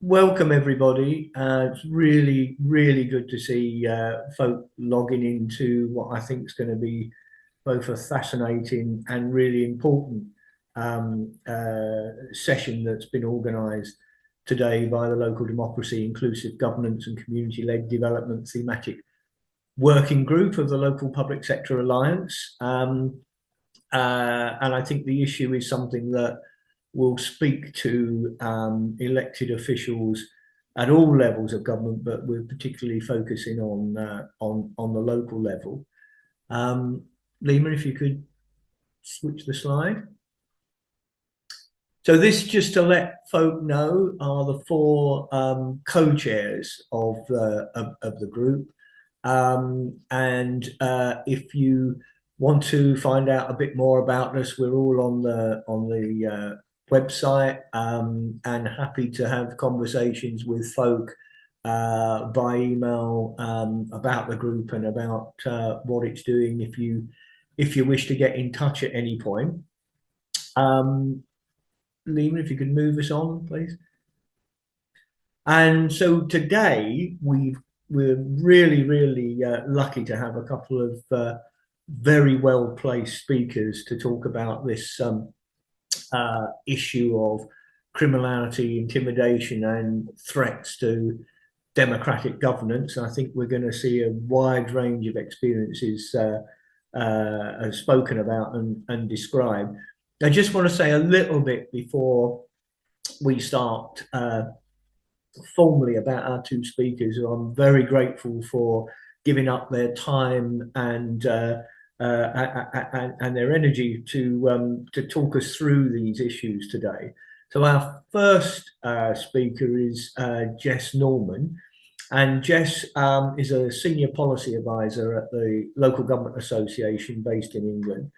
welcome everybody. It's really, really good to see folk logging into what I think is going to be both a fascinating and really important session that's been organised today by the Local Democracy, Inclusive Governance and Community-Led Development Thematic Working Group of the Local Public Sector Alliance. And I think the issue is something that will speak to elected officials at all levels of government, but we're particularly focusing on the local level. Lima, if you could switch the slide. So this, just to let folk know, are the four co-chairs of the group. If you want to find out a bit more about us, we're all on the website, and happy to have conversations with folk by email about the group and about what it's doing if you wish to get in touch at any point. Lima, if you could move us on, please. And so today we're really, really lucky to have a couple of very well-placed speakers to talk about this issue of criminality, intimidation, and threats to democratic governance. I think we're going to see a wide range of experiences spoken about and described. I just want to say a little bit before we start formally about our two speakers, who I'm very grateful for giving up their time and their energy to talk us through these issues today. So our first speaker is Jess Norman, and Jess is a senior policy advisor at the Local Government Association based in England,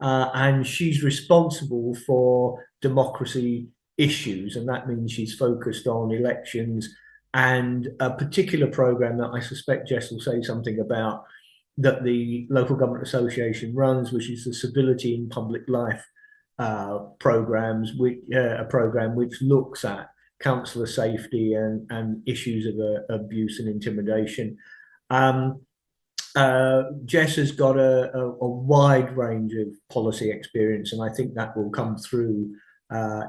and she's responsible for democracy issues, and that means she's focused on elections and a particular programme that I suspect Jess will say something about, that the Local Government Association runs, which is the Civility in Public Life programmes, a programme which looks at councillor safety and issues of abuse and intimidation. Jess has got a wide range of policy experience, and I think that will come through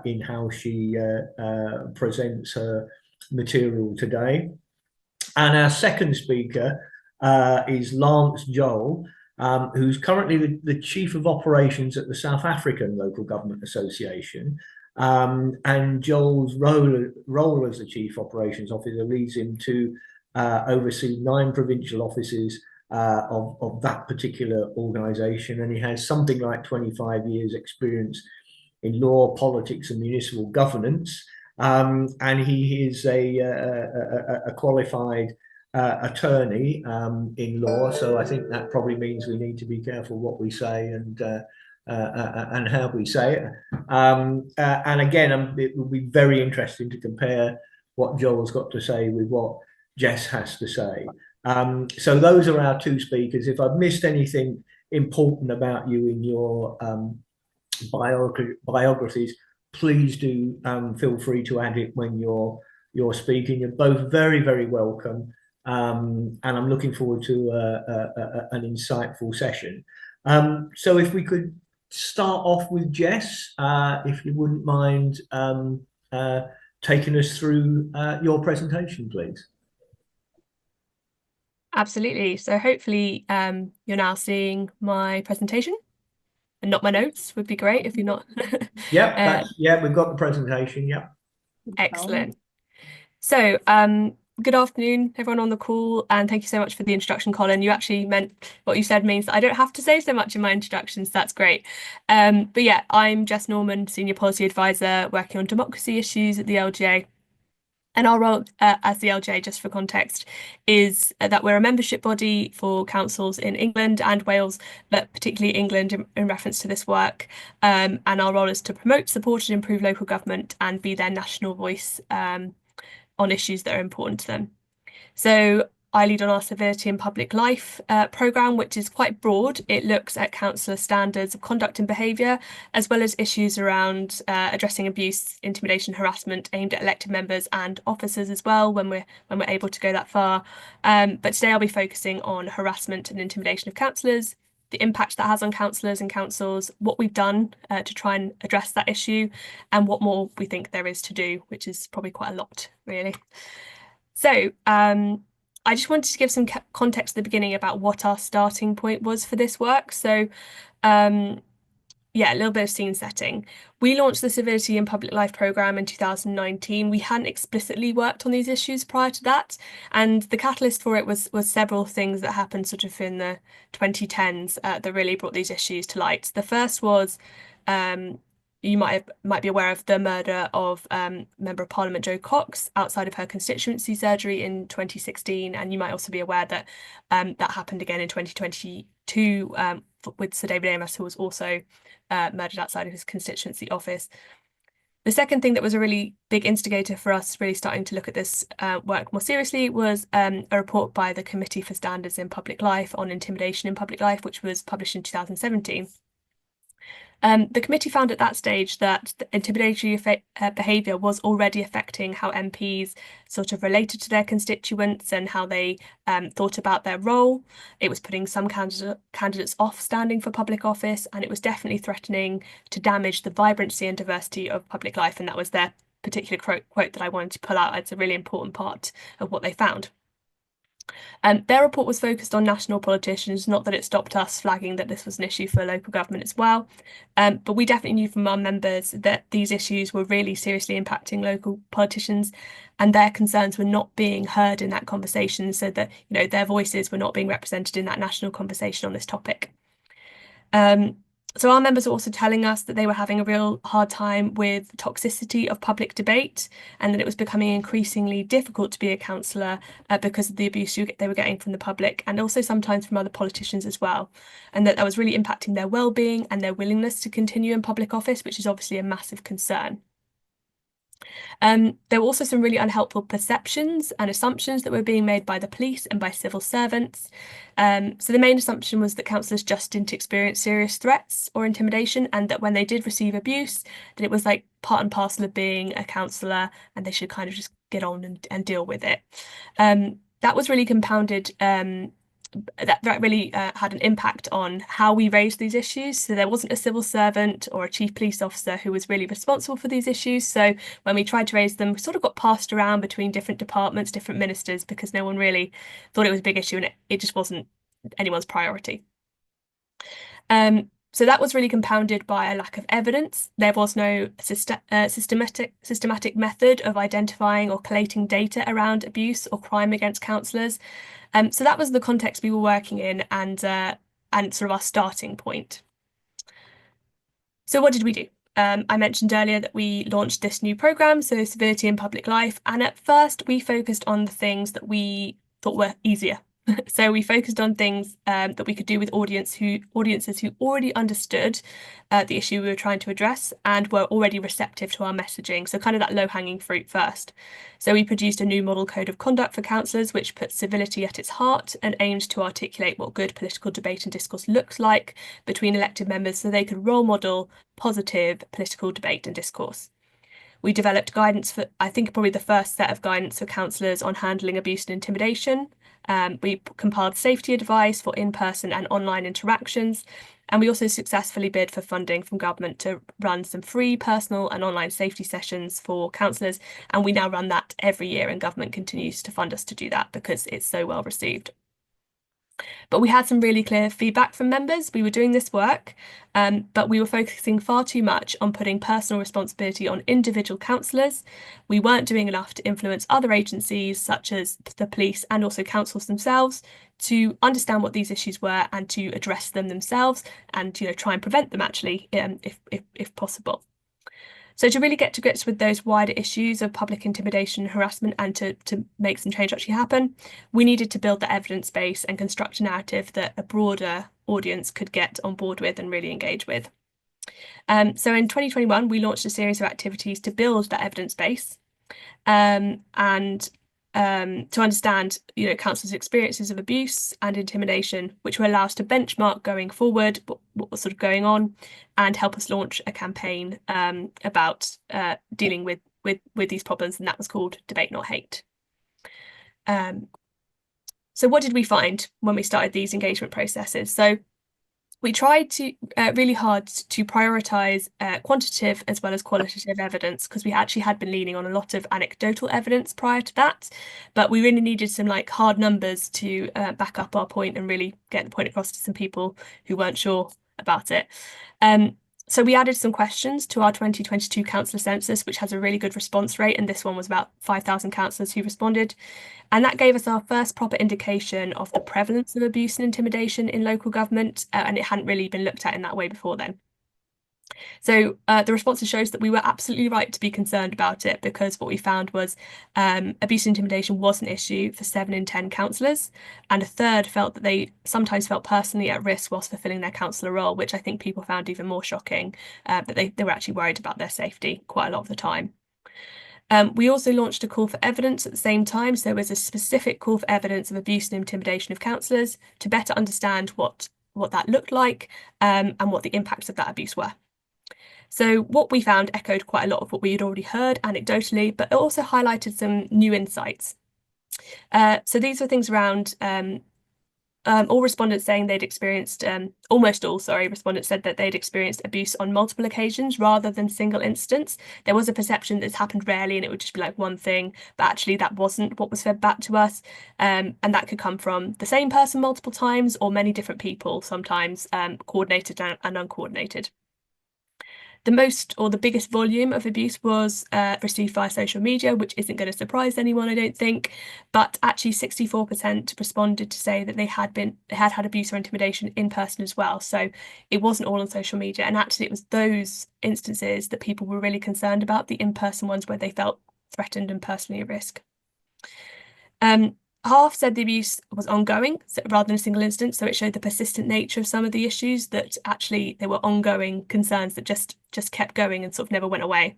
in how she presents her material today. And our second speaker is Lance Joel, who's currently the Chief of Operations at the South African Local Government Association. And Joel's role as the Chief Operations Officer leads him to oversee 9 provincial offices of that particular organisation, and he has something like 25 years experience in law, politics and municipal governance, and he is a qualified attorney in law, so I think that probably means we need to be careful what we say and how we say it. And again, it will be very interesting to compare what Joel's got to say with what Jess has to say. So those are our two speakers. If I've missed anything important about you in your biographies, please do feel free to add it when you're speaking. You're both very, very welcome, and I'm looking forward to an insightful session. So if we could start off with Jess, if you wouldn't mind taking us through your presentation, please. Absolutely. So hopefully you're now seeing my presentation and not my notes. Would be great if you're not. Yeah, we've got the presentation. Yeah. Excellent. So good afternoon, everyone on the call, and thank you so much for the introduction, Colin. You actually meant what you said means that I don't have to say so much in my introduction, so that's great. But yeah, I'm Jess Norman, Senior Policy Advisor working on democracy issues at the LGA. And our role as the LGA, just for context, is that we're a membership body for councils in England and Wales, but particularly England in reference to this work. And our role is to promote, support and improve local government and be their national voice on issues that are important to them. So I lead on our Civility in Public Life programme, which is quite broad. It looks at councillor standards of conduct and behaviour, as well as issues around addressing abuse, intimidation, harassment aimed at elected members and officers as well, when we're able to go that far. But today I'll be focusing on harassment and intimidation of councillors, the impact that has on councillors and councils, what we've done to try and address that issue, and what more we think there is to do, which is probably quite a lot, really. So I just wanted to give some context at the beginning about what our starting point was for this work. So yeah, a little bit of scene setting. We launched the Civility in Public Life programme in 2019. We hadn't explicitly worked on these issues prior to that, and the catalyst for it was several things that happened sort of in the 2010s that really brought these issues to light. The first was you might be aware of the murder of Member of Parliament Jo Cox outside of her constituency surgery in 2016, and you might also be aware that that happened again in 2022 with Sir David Amess, who was also murdered outside of his constituency office. The second thing that was a really big instigator for us really starting to look at this work more seriously was a report by the Committee for Standards in Public Life on intimidation in public life, which was published in 2017. The committee found at that stage that the intimidatory behaviour was already affecting how MPs sort of related to their constituents and how they thought about their role. It was putting some candidates off standing for public office, and it was definitely threatening to damage the vibrancy and diversity of public life. And that was their particular quote that I wanted to pull out. It's a really important part of what they found. Their report was focused on national politicians, not that it stopped us flagging that this was an issue for local government as well. But we definitely knew from our members that these issues were really seriously impacting local politicians, and their concerns were not being heard in that conversation, so that their voices were not being represented in that national conversation on this topic. So our members were also telling us that they were having a real hard time with the toxicity of public debate, and that it was becoming increasingly difficult to be a councillor because of the abuse they were getting from the public, and also sometimes from other politicians as well, and that was really impacting their well-being and their willingness to continue in public office, which is obviously a massive concern. There were also some really unhelpful perceptions and assumptions that were being made by the police and by civil servants. So the main assumption was that councillors just didn't experience serious threats or intimidation, and that when they did receive abuse, that it was like part and parcel of being a councillor, and they should kind of just get on and deal with it. That was really compounded. That really had an impact on how we raised these issues. So there wasn't a civil servant or a chief police officer who was really responsible for these issues. So when we tried to raise them, we sort of got passed around between different departments, different ministers, because no one really thought it was a big issue, and it just wasn't anyone's priority. So that was really compounded by a lack of evidence. There was no systematic method of identifying or collating data around abuse or crime against councillors. So that was the context we were working in, and sort of our starting point. So what did we do? I mentioned earlier that we launched this new programme, so Civility in Public Life, and at first we focused on the things that we thought were easier. So we focused on things that we could do with audiences who already understood the issue we were trying to address and were already receptive to our messaging. So kind of that low-hanging fruit first. So we produced a new model code of conduct for councillors, which puts civility at its heart and aims to articulate what good political debate and discourse looks like between elected members, so they could role model positive political debate and discourse. We developed guidance for, I think, probably the first set of guidance for councillors on handling abuse and intimidation. We compiled safety advice for in-person and online interactions, and we also successfully bid for funding from government to run some free personal and online safety sessions for councillors, and we now run that every year, and government continues to fund us to do that because it's so well received. But we had some really clear feedback from members. We were doing this work, but we were focusing far too much on putting personal responsibility on individual councillors. We weren't doing enough to influence other agencies, such as the police and also councils themselves, to understand what these issues were and to address them themselves, and try and prevent them actually, if possible. So to really get to grips with those wider issues of public intimidation and harassment, and to make some change actually happen, we needed to build the evidence base and construct a narrative that a broader audience could get on board with and really engage with. So in 2021, we launched a series of activities to build that evidence base. And to understand, councils' experiences of abuse and intimidation, which will allow us to benchmark going forward what was sort of going on, and help us launch a campaign about dealing with these problems, and that was called Debate Not Hate. So what did we find when we started these engagement processes? So we tried to really hard to prioritise quantitative as well as qualitative evidence, because we actually had been leaning on a lot of anecdotal evidence prior to that, but we really needed some hard numbers to back up our point and really get the point across to some people who weren't sure about it. So we added some questions to our 2022 councillor census, which has a really good response rate, and this one was about 5,000 councillors who responded. And that gave us our first proper indication of the prevalence of abuse and intimidation in local government, and it hadn't really been looked at in that way before then. So the responses shows that we were absolutely right to be concerned about it, because what we found was abuse and intimidation was an issue for 7 in 10 councillors, and a third felt that they sometimes felt personally at risk whilst fulfilling their councillor role, which I think people found even more shocking, that they were actually worried about their safety quite a lot of the time. We also launched a call for evidence at the same time, so there was a specific call for evidence of abuse and intimidation of councillors to better understand what that looked like, and what the impacts of that abuse were. So what we found echoed quite a lot of what we had already heard anecdotally, but it also highlighted some new insights. So these were things around all respondents saying they'd experienced, almost all, sorry, respondents said that they'd experienced abuse on multiple occasions rather than single instance. There was a perception that this happened rarely and it would just be like one thing, but actually that wasn't what was fed back to us. And that could come from the same person multiple times or many different people, sometimes coordinated and uncoordinated. The most or the biggest volume of abuse was received via social media, which isn't going to surprise anyone, I don't think. But actually 64% responded to say that they had had abuse or intimidation in person as well. So it wasn't all on social media. And actually it was those instances that people were really concerned about, the in-person ones where they felt threatened and personally at risk. Half said the abuse was ongoing rather than a single instance, so it showed the persistent nature of some of the issues, that actually there were ongoing concerns that just kept going and sort of never went away.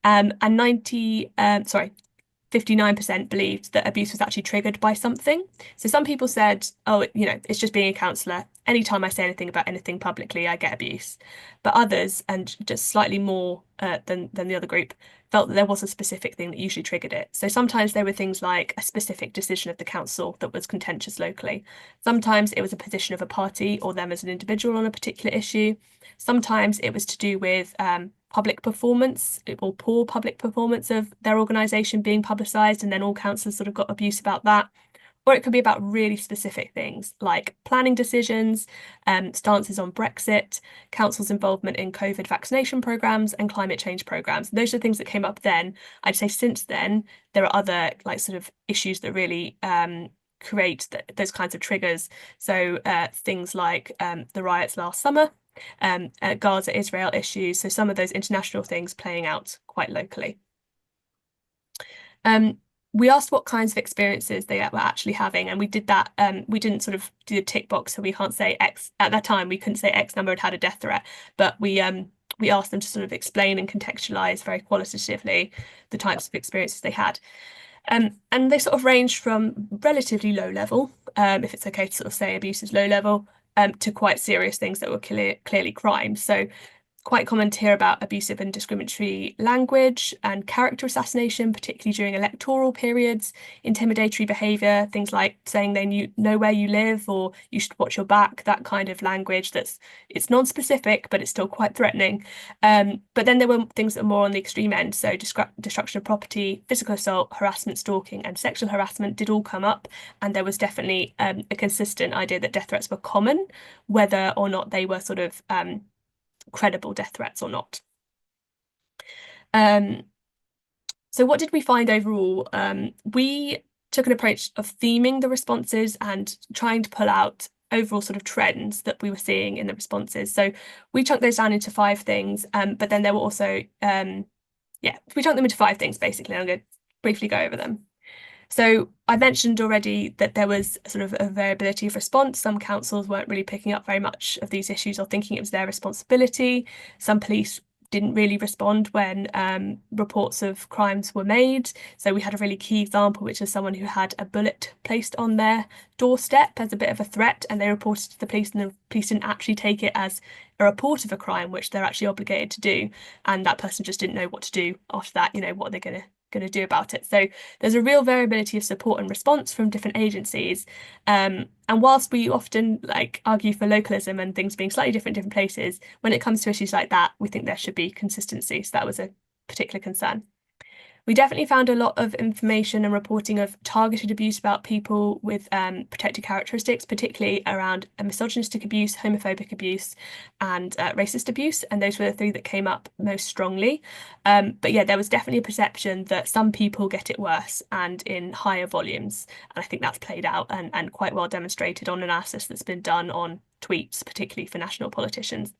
And 59% believed that abuse was actually triggered by something. So some people said, oh, it's just being a counsellor. Anytime I say anything about anything publicly, I get abuse. But others, and just slightly more than the other group, felt that there was a specific thing that usually triggered it. So sometimes there were things like a specific decision of the council that was contentious locally. Sometimes it was a position of a party or them as an individual on a particular issue. Sometimes it was to do with public performance or poor public performance of their organisation being publicised, and then all councillors sort of got abuse about that. Or it could be about really specific things like planning decisions, stances on Brexit, council's involvement in COVID vaccination programmes and climate change programmes. Those are the things that came up then. I'd say since then, there are other sort of issues that really create those kinds of triggers. So things like the riots last summer, Gaza, Israel issues. So some of those international things playing out quite locally. We asked what kinds of experiences they were actually having, and we did that. We didn't sort of do a tick box, so we can't say X at that time. We couldn't say X number had a death threat, but we asked them to sort of explain and contextualize very qualitatively the types of experiences they had. And they sort of ranged from relatively low level, if it's okay to sort of say abuse is low level, to quite serious things that were clearly crimes. So quite common to hear about abusive and discriminatory language and character assassination, particularly during electoral periods, intimidatory behaviour, things like saying they know where you live or you should watch your back, that kind of language it's non-specific, but it's still quite threatening. But then there were things that are more on the extreme end, so destruction of property, physical assault, harassment, stalking, and sexual harassment did all come up, and there was definitely a consistent idea that death threats were common, whether or not they were sort of credible death threats or not. So what did we find overall? We took an approach of theming the responses and trying to pull out overall sort of trends that we were seeing in the responses. So we chunked those down into 5 things, but then there were also, we chunked them into 5 things basically. I'm going to briefly go over them. So I mentioned already that there was sort of a variability of response. Some councils weren't really picking up very much of these issues or thinking it was their responsibility. Some police didn't really respond when reports of crimes were made. So we had a really key example, which is someone who had a bullet placed on their doorstep as a bit of a threat, and they reported to the police, and the police didn't actually take it as a report of a crime, which they're actually obligated to do. And that person just didn't know what to do after that. What are they going to do about it? So there's a real variability of support and response from different agencies. And whilst we often argue for localism and things being slightly different in different places, when it comes to issues like that, we think there should be consistency. So that was a particular concern. We definitely found a lot of information and reporting of targeted abuse about people with protected characteristics, particularly around misogynistic abuse, homophobic abuse, and racist abuse. And those were the three that came up most strongly. But yeah, there was definitely a perception that some people get it worse and in higher volumes. And I think that's played out and quite well demonstrated on analysis that's been done on tweets, particularly for national politicians.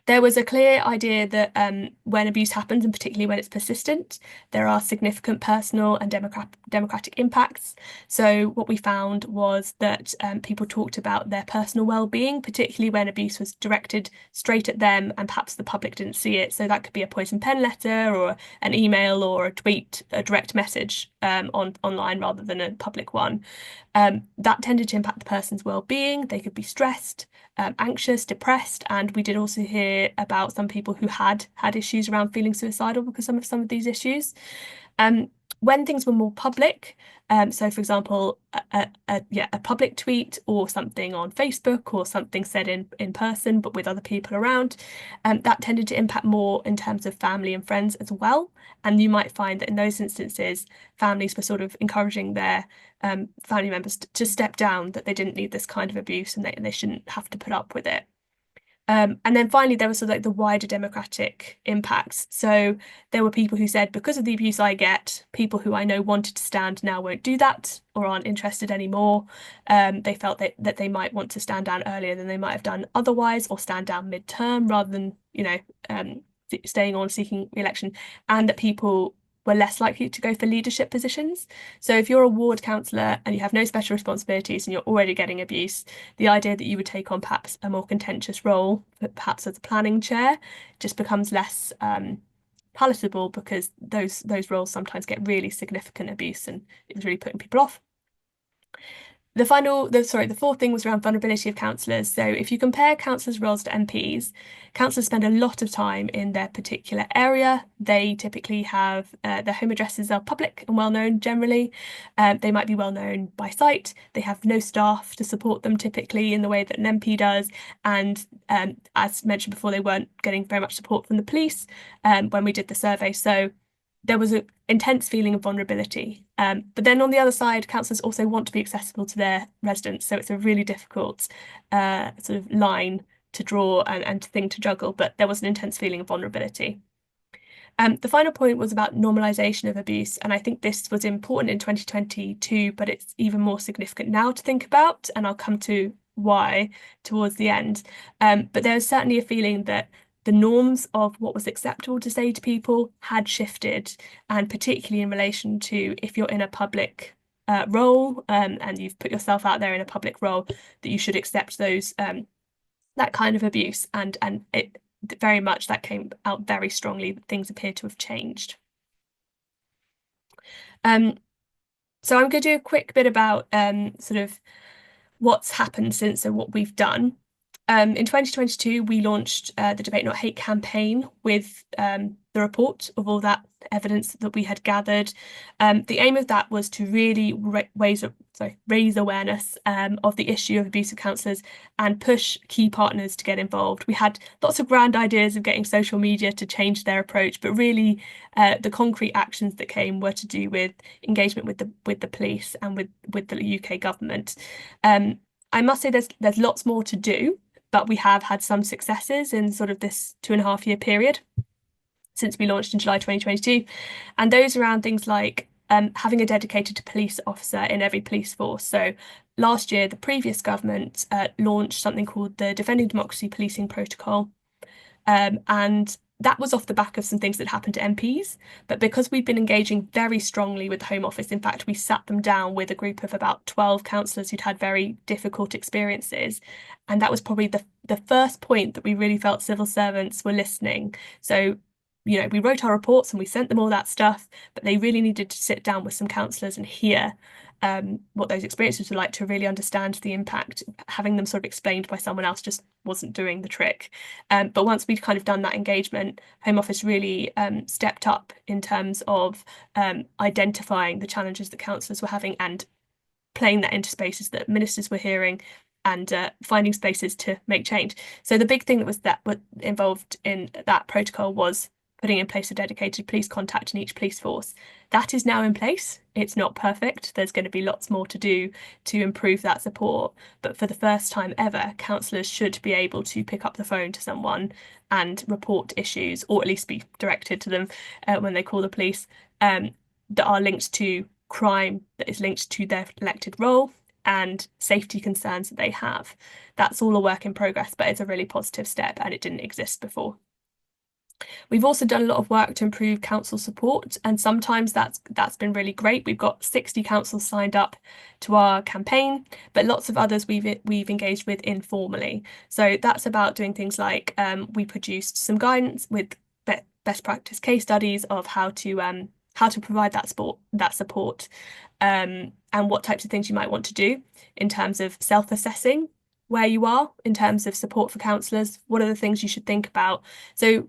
There was a clear idea that when abuse happens, and particularly when it's persistent, there are significant personal and democratic impacts. So what we found was that people talked about their personal well-being, particularly when abuse was directed straight at them and perhaps the public didn't see it. So that could be a poison pen letter or an email or a tweet, a direct message online rather than a public one. That tended to impact the person's well-being. They could be stressed, anxious, depressed, and we did also hear about some people who had issues around feeling suicidal because of some of these issues. When things were more public, so for example, a public tweet or something on Facebook or something said in person but with other people around, that tended to impact more in terms of family and friends as well. And you might find that in those instances, families were sort of encouraging their family members to step down, that they didn't need this kind of abuse and they shouldn't have to put up with it. And then finally, there was sort of the wider democratic impacts. So there were people who said, because of the abuse I get, people who I know wanted to stand now won't do that or aren't interested anymore. They felt that they might want to stand down earlier than they might have done otherwise, or stand down mid-term rather than, staying on seeking re-election, and that people were less likely to go for leadership positions. So if you're a ward councillor and you have no special responsibilities and you're already getting abuse, the idea that you would take on perhaps a more contentious role, perhaps as a planning chair, just becomes less palatable, because those roles sometimes get really significant abuse and it was really putting people off. The fourth thing was around vulnerability of councillors. So if you compare councillors' roles to MPs, councillors spend a lot of time in their particular area. They typically have their home addresses are public and well known generally. They might be well known by sight. They have no staff to support them typically in the way that an MP does. And as mentioned before, they weren't getting very much support from the police when we did the survey. So there was an intense feeling of vulnerability. But then on the other side, councillors also want to be accessible to their residents. So it's a really difficult sort of line to draw and thing to juggle, but there was an intense feeling of vulnerability. The final point was about normalisation of abuse. And I think this was important in 2022, but it's even more significant now to think about. And I'll come to why towards the end. But there was certainly a feeling that the norms of what was acceptable to say to people had shifted, and particularly in relation to if you're in a public role and you've put yourself out there in a public role, that you should accept those that kind of abuse, and it very much that came out very strongly that things appear to have changed. So I'm going to do a quick bit about sort of what's happened since and what we've done. In 2022, we launched the Debate Not Hate campaign with the report of all that evidence that we had gathered. The aim of that was to really raise awareness of the issue of abuse of councillors and push key partners to get involved. We had lots of grand ideas of getting social media to change their approach, but really the concrete actions that came were to do with engagement with the police and with the UK government. I must say there's lots more to do, but we have had some successes in sort of this 2.5-year period since we launched in July 2022. And those around things like having a dedicated police officer in every police force. So last year, the previous government launched something called the Defending Democracy Policing Protocol. And that was off the back of some things that happened to MPs. But because we've been engaging very strongly with the Home Office, in fact, we sat them down with a group of about 12 councillors who'd had very difficult experiences. And that was probably the first point that we really felt civil servants were listening. So, we wrote our reports and we sent them all that stuff, but they really needed to sit down with some counsellors and hear what those experiences were like to really understand the impact. Having them sort of explained by someone else just wasn't doing the trick. But once we'd kind of done that engagement, Home Office really stepped up in terms of identifying the challenges that councillors were having and playing that into spaces that ministers were hearing and finding spaces to make change. So the big thing that was involved in that protocol was putting in place a dedicated police contact in each police force. That is now in place. It's not perfect. There's going to be lots more to do to improve that support. But for the first time ever, councillors should be able to pick up the phone to someone and report issues, or at least be directed to them when they call the police, that are linked to crime that is linked to their elected role and safety concerns that they have. That's all a work in progress, but it's a really positive step and it didn't exist before. We've also done a lot of work to improve council support, and sometimes that's been really great. We've got 60 councils signed up to our campaign, but lots of others we've engaged with informally. So that's about doing things like we produced some guidance with best practice case studies of how to provide that support, and what types of things you might want to do in terms of self-assessing where you are in terms of support for counsellors. What are the things you should think about? So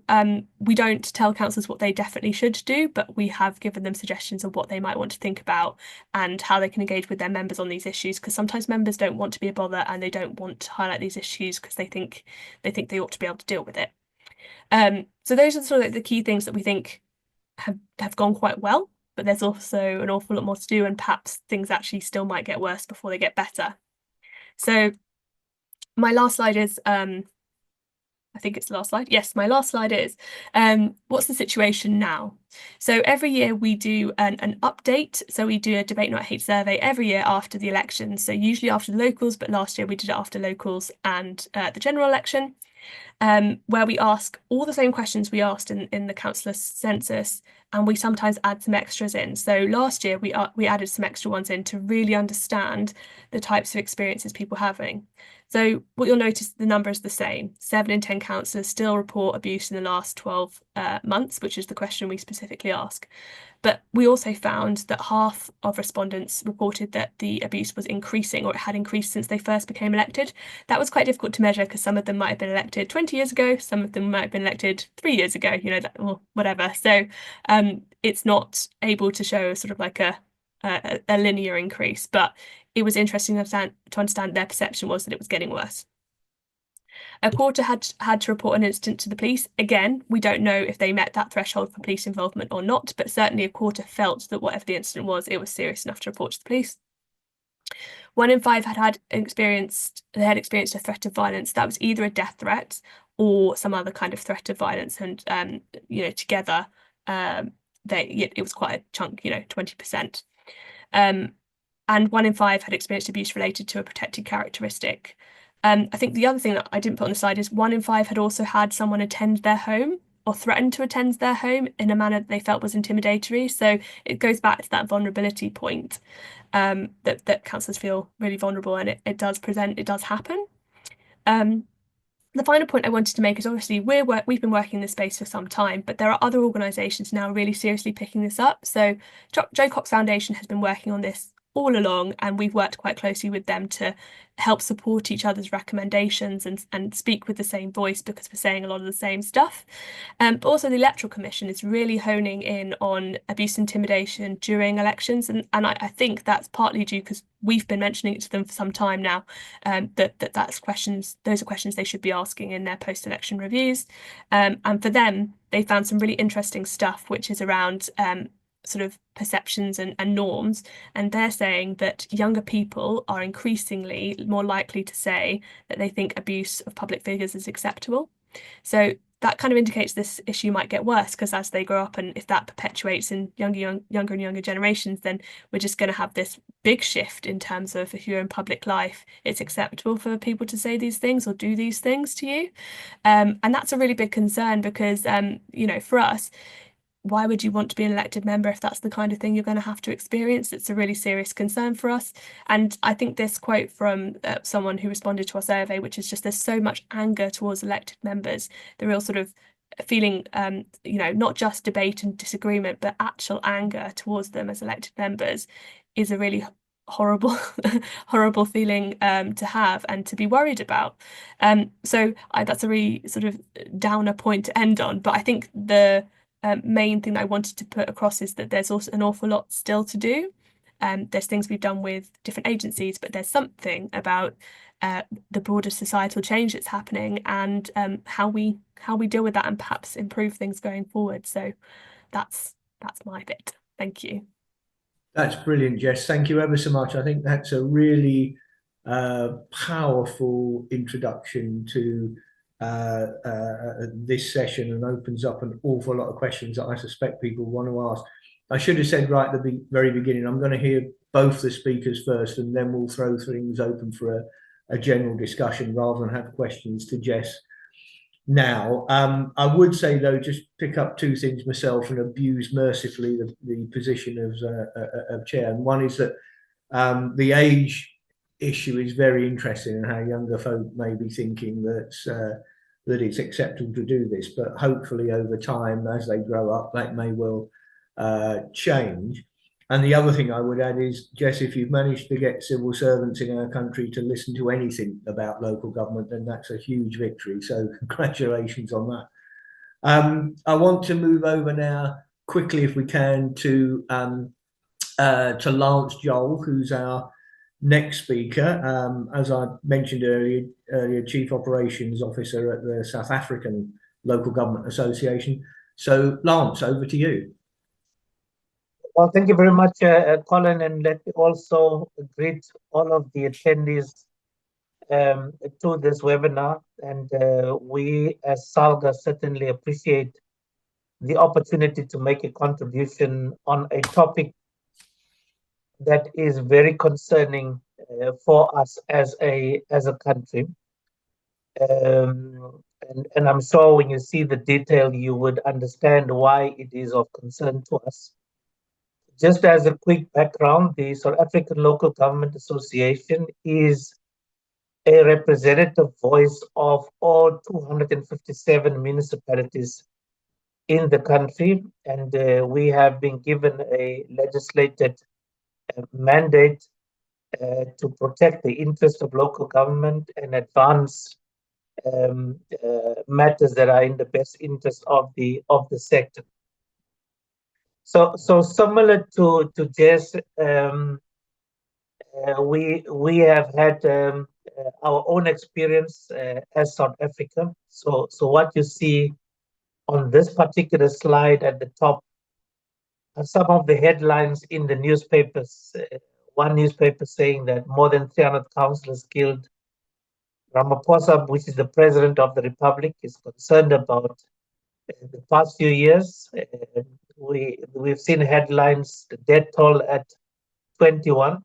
we don't tell counsellors what they definitely should do, but we have given them suggestions of what they might want to think about and how they can engage with their members on these issues, because sometimes members don't want to be a bother and they don't want to highlight these issues because they think they ought to be able to deal with it. So those are sort of the key things that we think have gone quite well, but there's also an awful lot more to do, and perhaps things actually still might get worse before they get better. So my last slide is, I think it's the last slide. Yes, my last slide is, what's the situation now? So every year we do an update. So we do a Debate Not Hate survey every year after the election. So usually after the locals, but last year we did it after locals and the general election, where we ask all the same questions we asked in the councillor census, and we sometimes add some extras in. So last year we added some extra ones in to really understand the types of experiences people are having. So what you'll notice, the number is the same. 7 in 10 councillors still report abuse in the last 12 months, which is the question we specifically ask. But we also found that half of respondents reported that the abuse was increasing, or it had increased since they first became elected. That was quite difficult to measure because some of them might have been elected 20 years ago, some of them might have been elected 3 years ago, or whatever. So it's not able to show sort of like a linear increase, but it was interesting to understand their perception was that it was getting worse. A quarter had to report an incident to the police. Again, we don't know if they met that threshold for police involvement or not, but certainly a quarter felt that whatever the incident was, it was serious enough to report to the police. 1 in 5 had experienced a threat of violence. That was either a death threat or some other kind of threat of violence, and together it was quite a chunk, 20%. And 1 in 5 had experienced abuse related to a protected characteristic. I think the other thing that I didn't put on the slide is 1 in 5 had also had someone attend their home or threatened to attend their home in a manner that they felt was intimidatory. So it goes back to that vulnerability point, that councillors feel really vulnerable, and it does happen. The final point I wanted to make is, obviously we've been working in this space for some time, but there are other organisations now really seriously picking this up. So Joe Cox Foundation has been working on this all along, and we've worked quite closely with them to help support each other's recommendations and speak with the same voice, because we're saying a lot of the same stuff. But also the Electoral Commission is really honing in on abuse and intimidation during elections, and I think that's partly due because we've been mentioning it to them for some time now, those are questions they should be asking in their post-election reviews. And for them, they found some really interesting stuff, which is around sort of perceptions and norms, and they're saying that younger people are increasingly more likely to say that they think abuse of public figures is acceptable. So that kind of indicates this issue might get worse, because as they grow up, and if that perpetuates in younger and younger generations, then we're just going to have this big shift in terms of, if you're in public life, it's acceptable for people to say these things or do these things to you. And that's a really big concern, because for us, why would you want to be an elected member if that's the kind of thing you're going to have to experience? It's a really serious concern for us. And I think this quote from someone who responded to our survey, which is just there's so much anger towards elected members, the real sort of feeling, not just debate and disagreement, but actual anger towards them as elected members is a really horrible horrible feeling to have and to be worried about. So that's a really sort of downer point to end on, but I think the main thing that I wanted to put across is that there's also an awful lot still to do. There's things we've done with different agencies, but there's something about the broader societal change that's happening and how we deal with that and perhaps improve things going forward. So that's my bit. Thank you. That's brilliant, Jess. Thank you ever so much. I think that's a really powerful introduction to this session and opens up an awful lot of questions that I suspect people want to ask. I should have said right at the very beginning, I'm going to hear both the speakers first, and then we'll throw things open for a general discussion rather than have questions to Jess now. I would say, though, just pick up two things myself and abuse mercifully the position of chair. And one is that the age issue is very interesting and how younger folk may be thinking that it's acceptable to do this. But hopefully over time, as they grow up, that may well change. And the other thing I would add is, Jess, if you've managed to get civil servants in our country to listen to anything about local government, then that's a huge victory. So congratulations on that. I want to move over now quickly, if we can, to Lance Joel, who's our next speaker. As I mentioned earlier, Chief Operations Officer at the South African Local Government Association. So Lance, over to you. Well, thank you very much, Colin, and let me also greet all of the attendees to this webinar. And we as SALGA certainly appreciate the opportunity to make a contribution on a topic that is very concerning for us as a country. And I'm sure when you see the detail, you would understand why it is of concern to us. Just as a quick background, the South African Local Government Association is a representative voice of all 257 municipalities in the country, and we have been given a legislated mandate to protect the interest of local government and advance matters that are in the best interest of the sector. So similar to Jess, we have had our own experience as South Africa. So what you see on this particular slide at the top are some of the headlines in the newspapers. One newspaper saying that more than 300 councillors killed. Ramaphosa, which is the president of the republic, is concerned about the past few years. We've seen headlines, the death toll at 21,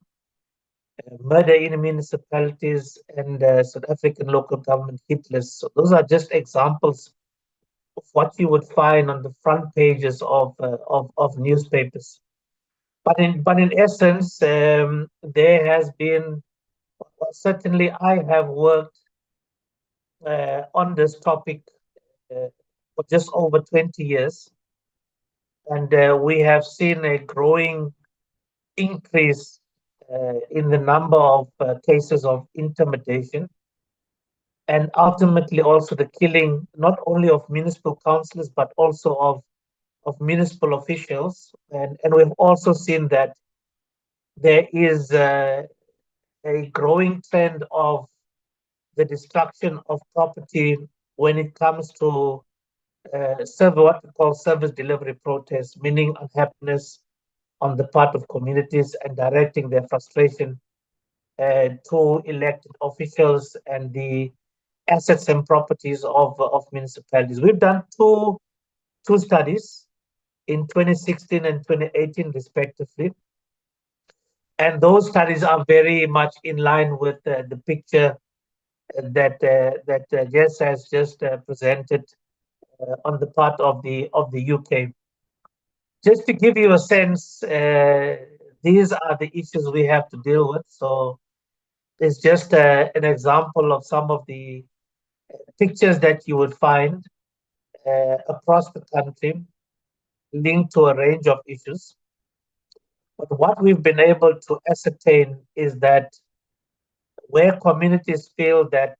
murder in municipalities, and South African local government hit list. So those are just examples of what you would find on the front pages of newspapers. But in essence, there has been, well, certainly I have worked on this topic for just over 20 years. And we have seen a growing increase in the number of cases of intimidation, and ultimately also the killing not only of municipal councillors but also of municipal officials. And we've also seen that there is a growing trend of the destruction of property when it comes to what we call service delivery protests, meaning unhappiness on the part of communities and directing their frustration to elected officials and the assets and properties of municipalities. We've done two studies in 2016 and 2018 respectively, and those studies are very much in line with the picture that Jess has just presented on the part of the UK. just to give you a sense, these are the issues we have to deal with. So it's just an example of some of the pictures that you would find across the country linked to a range of issues. But what we've been able to ascertain is that where communities feel that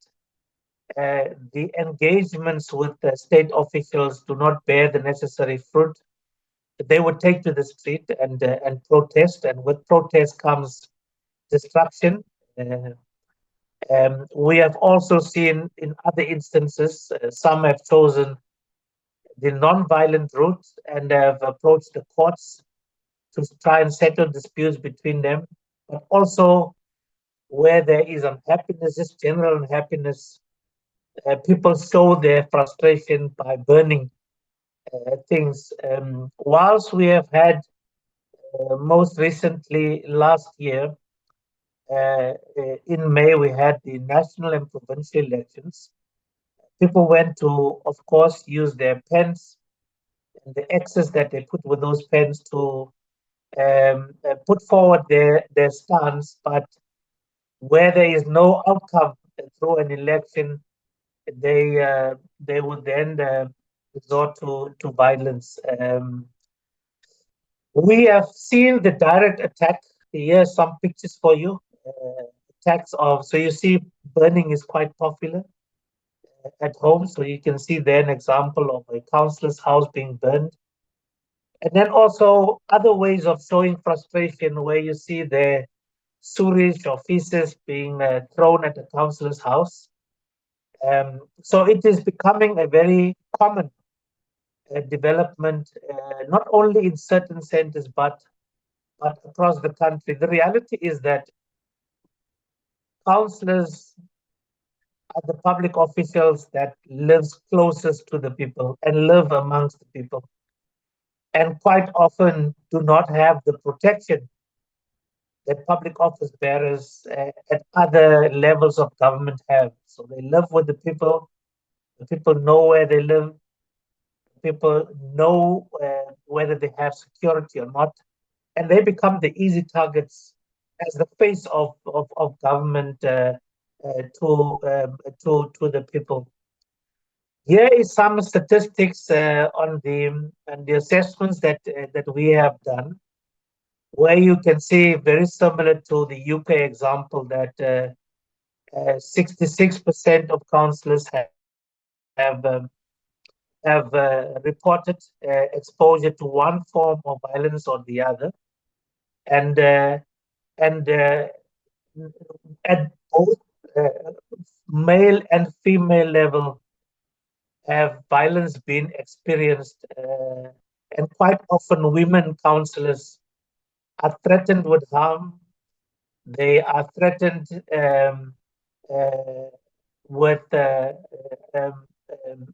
the engagements with the state officials do not bear the necessary fruit, they would take to the street and protest. And with protest comes destruction. We have also seen in other instances, some have chosen the non-violent route and have approached the courts to try and settle disputes between them, but also where there is unhappiness, just general unhappiness, people show their frustration by burning things. Whilst we have had most recently last year, in May, we had the national and provincial elections. People went to, of course, use their pens and the X's that they put with those pens to put forward their stance. But where there is no outcome through an election, they would then resort to violence. We have seen the direct attack. Here's some pictures for you. Attacks of, so you see burning is quite popular at home. So you can see there an example of a councillor's house being burned. And then also other ways of showing frustration where you see the sewage or feces being thrown at the councillor's house. So it is becoming a very common development, not only in certain centers, but across the country. The reality is that councillors are the public officials that lives closest to the people and live amongst the people, and quite often do not have the protection that public office bearers at other levels of government have. So they live with the people know where they live, people know whether they have security or not, and they become the easy targets as the face of government to the people. Here is some statistics on the assessments that we have done, where you can see very similar to the UK example that 66% of councillors have reported exposure to one form of violence or the other, and at both male and female level have violence been experienced, and quite often women councillors are threatened with harm. They are threatened with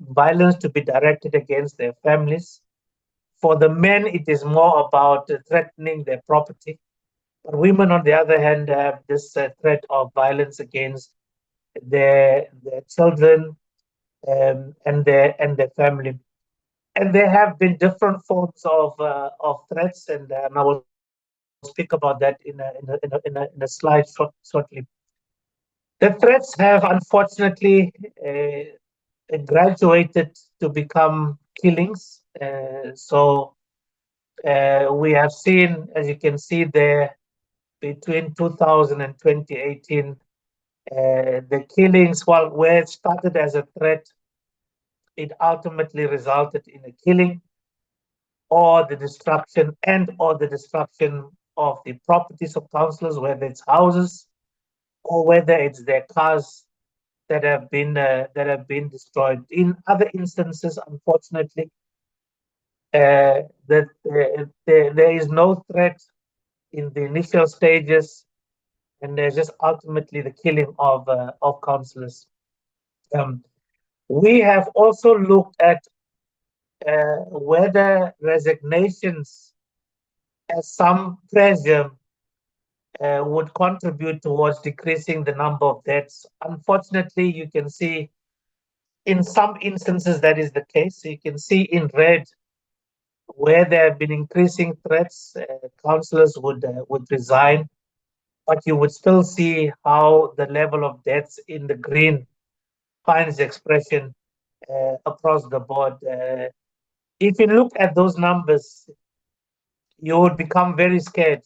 violence to be directed against their families. For the men, it is more about threatening their property. But women, on the other hand, have this threat of violence against their children and their family. And there have been different forms of threats, and I will speak about that in a slide shortly. The threats have unfortunately graduated to become killings. So we have seen, as you can see there, between 2000 and 2018, the killings, well, where it started as a threat, it ultimately resulted in a killing or the destruction of the properties of councillors, whether it's houses or whether it's their cars that have been destroyed. In other instances, unfortunately, there is no threat in the initial stages, and there's just ultimately the killing of councillors. We have also looked at whether resignations as some pressure would contribute towards decreasing the number of deaths. Unfortunately, you can see in some instances that is the case. You can see in red Where there have been increasing threats, councillors would resign, but you would still see how the level of deaths in the green finds expression across the board. If you look at those numbers, you would become very scared.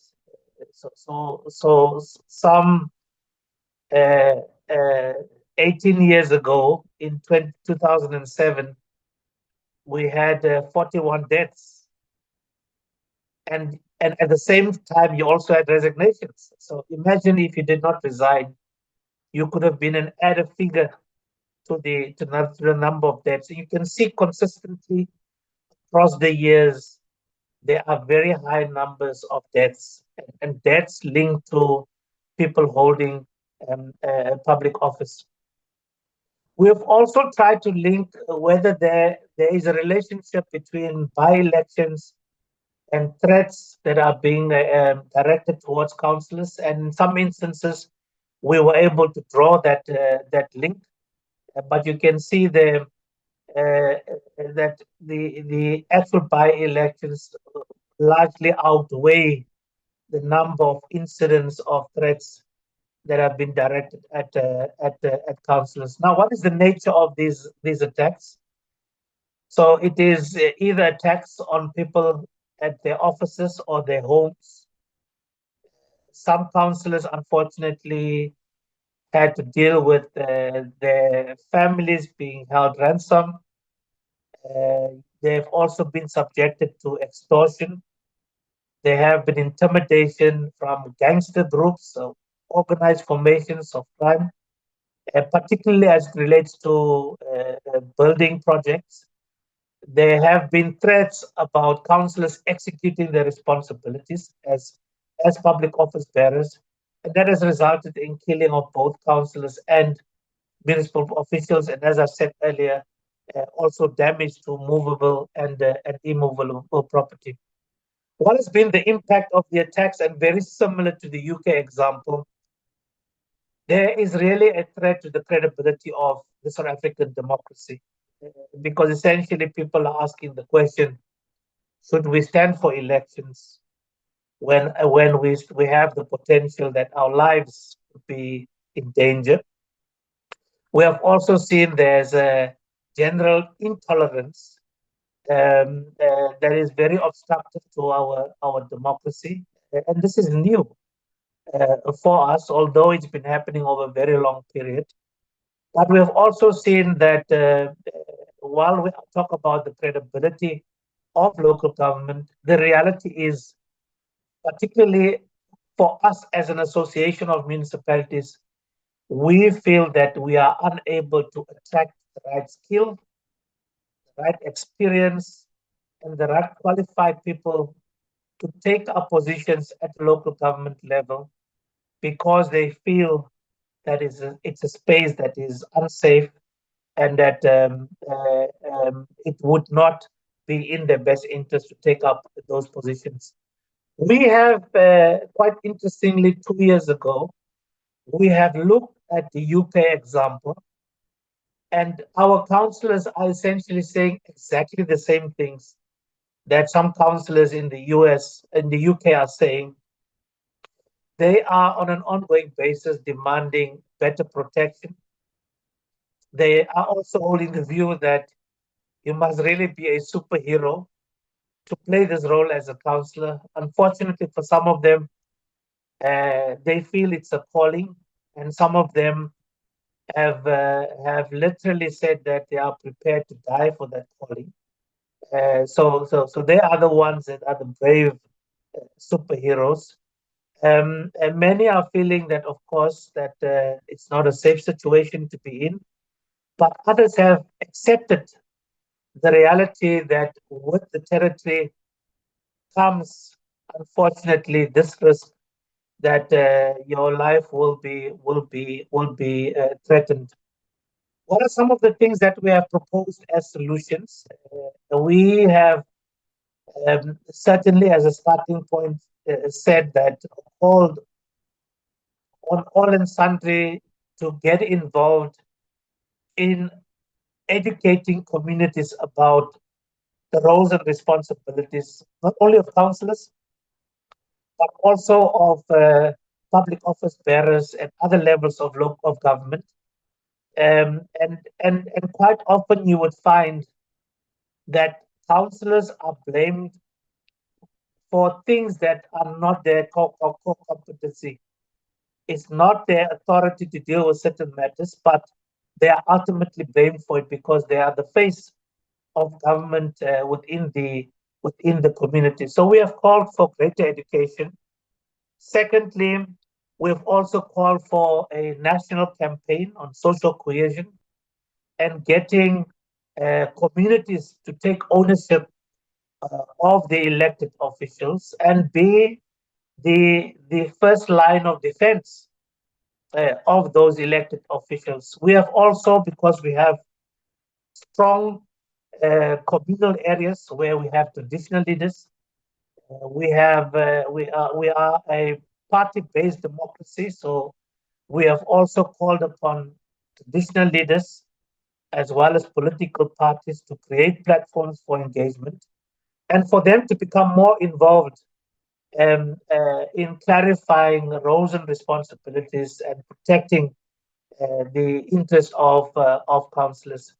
So some uh, uh, 18 years ago, in 2007, we had 41 deaths, and at the same time, you also had resignations. So imagine if you did not resign, you could have been an added figure to the number of deaths. So you can see consistently across the years there are very high numbers of deaths, and deaths linked to people holding public office. We have also tried to link whether there is a relationship between by-elections and threats that are being directed towards councillors. And in some instances, we were able to draw that link. But you can see that the actual by-elections largely outweigh the number of incidents of threats that have been directed at councillors. Now, what is the nature of these attacks? So it is either attacks on people at their offices or their homes. Some councillors, unfortunately, had to deal with their families being held ransom. They've also been subjected to extortion. There have been intimidation from gangster groups, so organized formations of crime, particularly as it relates to building projects. There have been threats about councillors executing their responsibilities as public office bearers, and that has resulted in killing of both councillors and municipal officials, and as I said earlier, also damage to movable and immovable property. What has been the impact of the attacks? And very similar to the UK example, there is really a threat to the credibility of the South African democracy, because essentially people are asking the question, should we stand for elections when we have the potential that our lives could be in danger? We have also seen there's a general intolerance that is very obstructive to our democracy, and this is new for us, although it's been happening over a very long period. But we have also seen that while we talk about the credibility of local government, the reality is, particularly for us as an association of municipalities, we feel that we are unable to attract the right skill, the right experience, and the right qualified people to take up positions at the local government level, because they feel that it's a space that is unsafe, and that it would not be in their best interest to take up those positions. We have, quite interestingly, 2 years ago, we have looked at the UK example, and our councillors are essentially saying exactly the same things that some councillors in the UK are saying. They are on an ongoing basis demanding better protection. They are also holding the view that you must really be a superhero to play this role as a councillor. Unfortunately, for some of them, they feel it's a calling, and some of them have literally said that they are prepared to die for that calling. So they are the ones that are the brave superheroes. And many are feeling that, of course, that it's not a safe situation to be in, but others have accepted the reality that with the territory comes, unfortunately, this risk that your life will be threatened. What are some of the things that we have proposed as solutions? We have certainly, as a starting point, said that called on all and sundry to get involved in educating communities about the roles and responsibilities, not only of councillors, but also of public office bearers at other levels of government. And quite often you would find that councillors are blamed for things that are not their core competency. It's not their authority to deal with certain matters, but they are ultimately blamed for it because they are the face of government within the community. So we have called for greater education. Secondly, we've also called for a national campaign on social cohesion and getting communities to take ownership of the elected officials and be the first line of defense of those elected officials. We have also, because we have strong communal areas where we have traditional leaders, we are a party-based democracy, so we have also called upon traditional leaders as well as political parties to create platforms for engagement and for them to become more involved in clarifying roles and responsibilities and protecting the interests of councillors.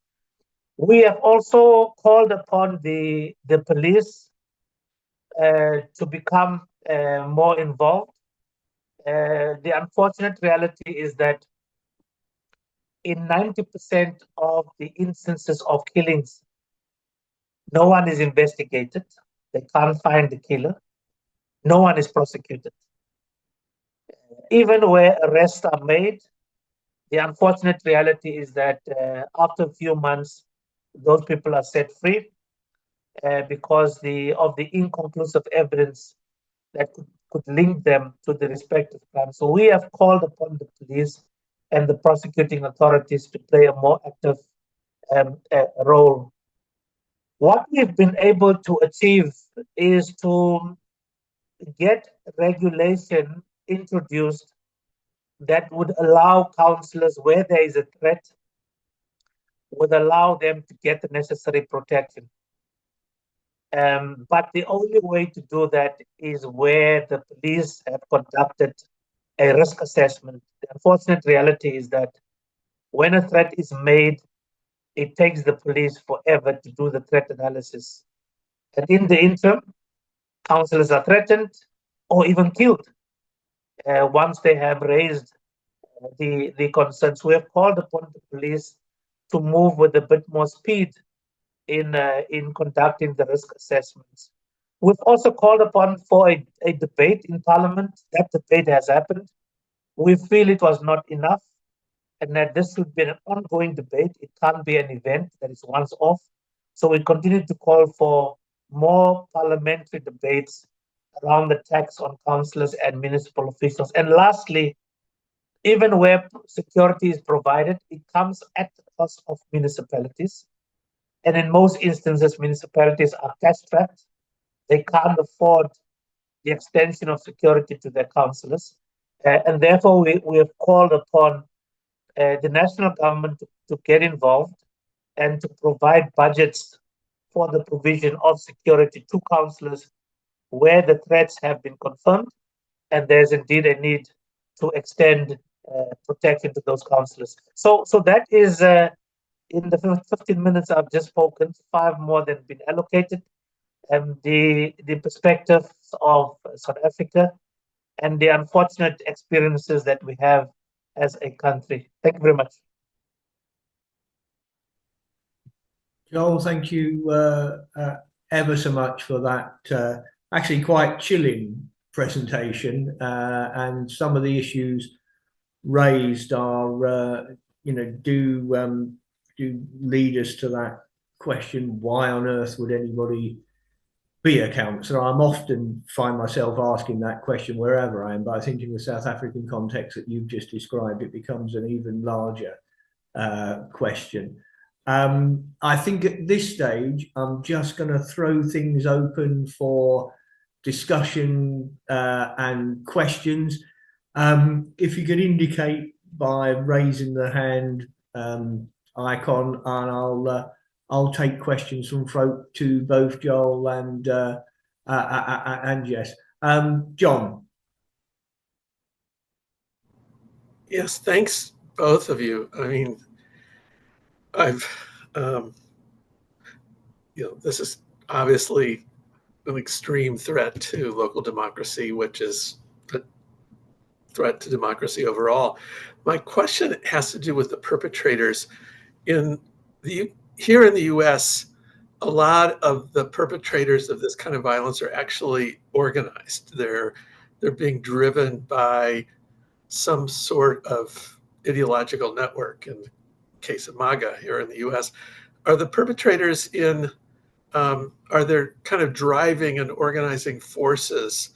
We have also called upon the police to become more involved. The unfortunate reality is that in 90% of the instances of killings, no one is investigated. They can't find the killer. No one is prosecuted. Even where arrests are made, the unfortunate reality is that after a few months, those people are set free because of the inconclusive evidence that could link them to the respective crimes. So we have called upon the police and the prosecuting authorities to play a more active role. What we've been able to achieve is to get regulation introduced that would allow councillors, where there is a threat, would allow them to get the necessary protection. But the only way to do that is where the police have conducted a risk assessment. The unfortunate reality is that when a threat is made, it takes the police forever to do the threat analysis. And in the interim, councillors are threatened or even killed once they have raised the concerns. We have called upon the police to move with a bit more speed in conducting the risk assessments. We've also called upon for a debate in Parliament. That debate has happened. We feel it was not enough and that this should be an ongoing debate. It can't be an event that is once off. So we continue to call for more parliamentary debates around the tax on councillors and municipal officials. And lastly, even where security is provided, it comes at the cost of municipalities. And in most instances, municipalities are cash-strapped. They can't afford the extension of security to their councillors. And therefore, we have called upon the national government to get involved and to provide budgets for the provision of security to councillors where the threats have been confirmed and there's indeed a need to extend protection to those councillors. So that is, in the 15 minutes I've just spoken, 5 more than been allocated, and the perspectives of South Africa and the unfortunate experiences that we have as a country. Thank you very much. Joel, thank you ever so much for that actually quite chilling presentation, and some of the issues raised are do lead us to that question: why on earth would anybody be a councillor? I'm often find myself asking that question wherever I am, but I think in the South African context that you've just described, it becomes an even larger question. I think at this stage, I'm just going to throw things open for discussion and questions. If you could indicate by raising the hand icon, and I'll take questions from folk to both Joel and Jess. John. Yes, thanks, both of you. I mean, I've, this is obviously an extreme threat to local democracy, which is a threat to democracy overall. My question has to do with the perpetrators. Here in the US, a lot of the perpetrators of this kind of violence are actually organized. They're being driven by some sort of ideological network. In the case of MAGA here in the US, are the perpetrators are there kind of driving and organizing forces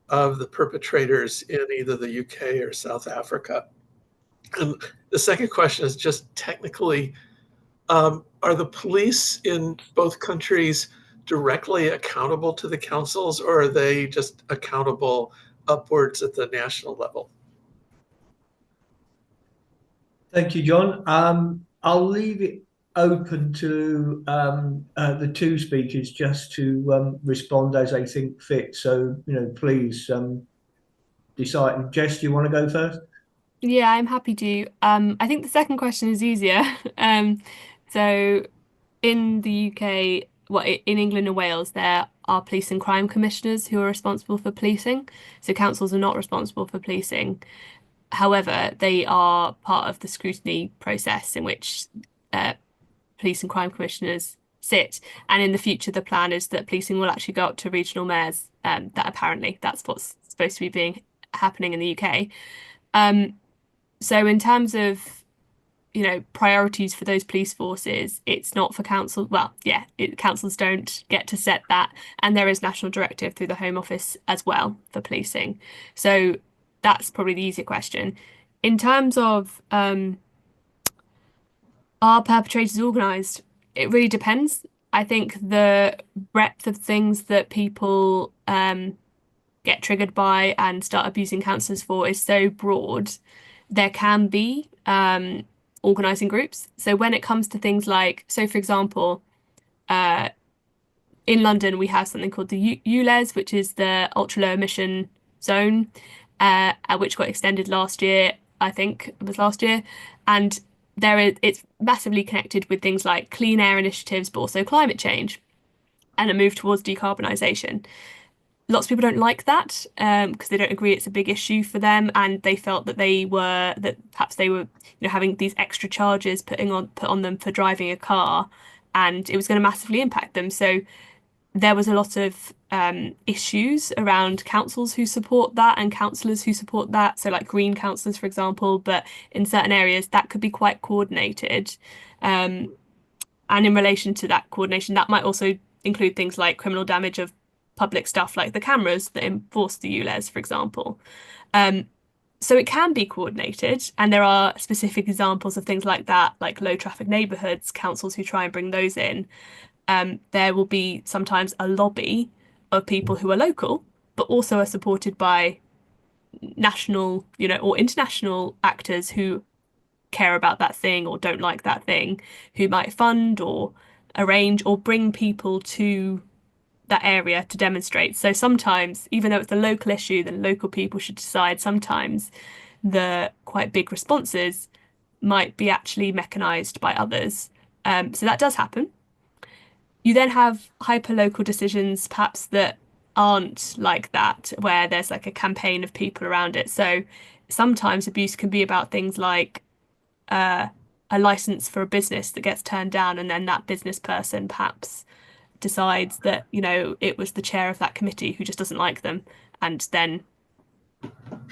of the perpetrators in either the UK or South Africa? And the second question is just technically, are the police in both countries directly accountable to the councils, or are they just accountable upwards at the national level? Thank you, John. I'll leave it open to the two speakers just to respond as they think fit. So, please decide. Jess, do you want to go first? Yeah, I'm happy to. I think the second question is easier. So in the UK, in England and Wales, there are police and crime commissioners who are responsible for policing. So councils are not responsible for policing. However, they are part of the scrutiny process in which police and crime commissioners sit. And in the future, the plan is that policing will actually go up to regional mayors. That's what's supposed to be happening in the UK. So in terms of priorities for those police forces, it's not for council. Well, yeah, councils don't get to set that, and there is national directive through the Home Office as well for policing. So that's probably the easier question. In terms of are perpetrators organised? It really depends. I think the breadth of things that people get triggered by and start abusing councillors for is so broad. There can be organising groups. So when it comes to things like, so for example, in London, we have something called the ULEZ, which is the ultra low emission zone, which got extended last year. I think it was last year. And it's massively connected with things like clean air initiatives, but also climate change and a move towards decarbonisation. Lots of people don't like that because they don't agree it's a big issue for them, and they felt that perhaps they were having these extra charges put on them for driving a car, and it was going to massively impact them. So there was a lot of issues around councils who support that and councillors who support that. So like green councillors, for example, but in certain areas that could be quite coordinated. And in relation to that coordination, that might also include things like criminal damage of public stuff, like the cameras that enforce the ULEZ, for example. So it can be coordinated, and there are specific examples of things like that, like low traffic neighbourhoods, councils who try and bring those in. There will be sometimes a lobby of people who are local, but also are supported by national, or international actors who care about that thing or don't like that thing, who might fund or arrange or bring people to that area to demonstrate. So sometimes, even though it's a local issue, then local people should decide. Sometimes the quite big responses might be actually mechanised by others. So that does happen. You then have hyper-local decisions, perhaps, that aren't like that, where there's like a campaign of people around it. So sometimes abuse can be about things like a license for a business that gets turned down, and then that business person perhaps decides that it was the chair of that committee who just doesn't like them, and then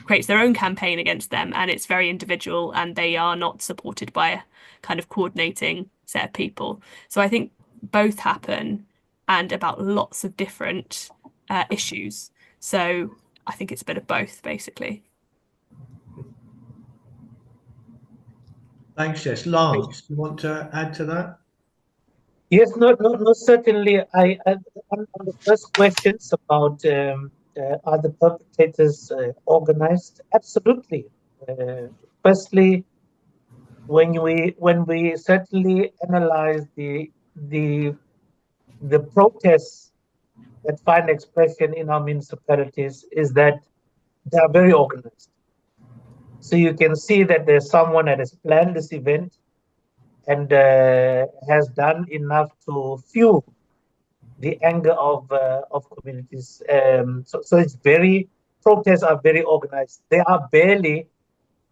creates their own campaign against them, and it's very individual, and they are not supported by a kind of coordinating set of people. So I think both happen, and about lots of different issues. So I think it's a bit of both, basically. Thanks, Jess. Lance, do you want to add to that? Yes, no, certainly. On the first questions about are the perpetrators organized? Absolutely. Firstly, when we certainly analyze the the protests that find expression in our municipalities is that they are very organized. So you can see that there's someone that has planned this event and has done enough to fuel the anger of communities. So it's protests are very organized. They are barely,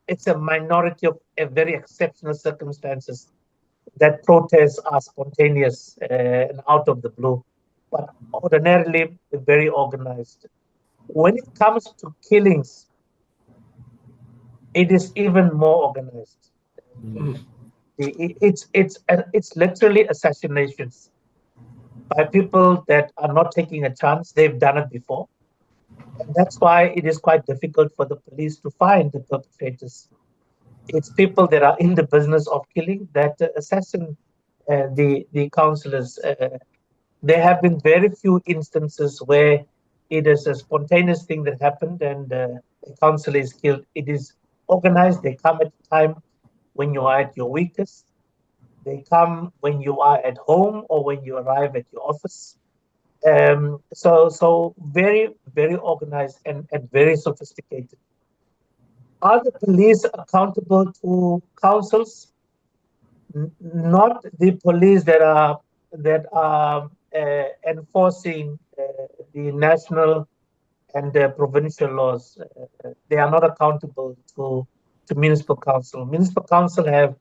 it's a minority of very exceptional circumstances that protests are spontaneous and out of the blue, but ordinarily very organized. When it comes to killings, it is even more organized. It's literally assassinations by people that are not taking a chance. They've done it before. And that's why it is quite difficult for the police to find the perpetrators. It's people that are in the business of killing that assassinate the councillors. There have been very few instances where it is a spontaneous thing that happened and a councillor is killed. It is organized. They come at a time when you are at your weakest. They come when you are at home or when you arrive at your office. So very, very organized and very sophisticated. Are the police accountable to councils? Not the police that are enforcing the national and provincial laws. They are not accountable to municipal council. Municipal council have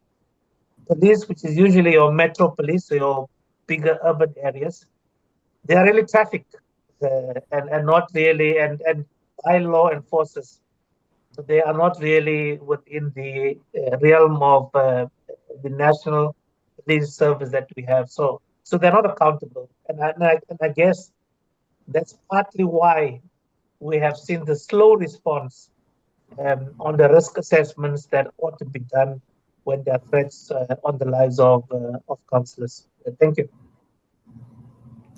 police, which is usually your metro police, so your bigger urban areas. They are really traffic and not really and by law enforcers. So they are not really within the realm of the national police service that we have. So they're not accountable, and I guess that's partly why we have seen the slow response on the risk assessments that ought to be done when there are threats on the lives of councillors. Thank you.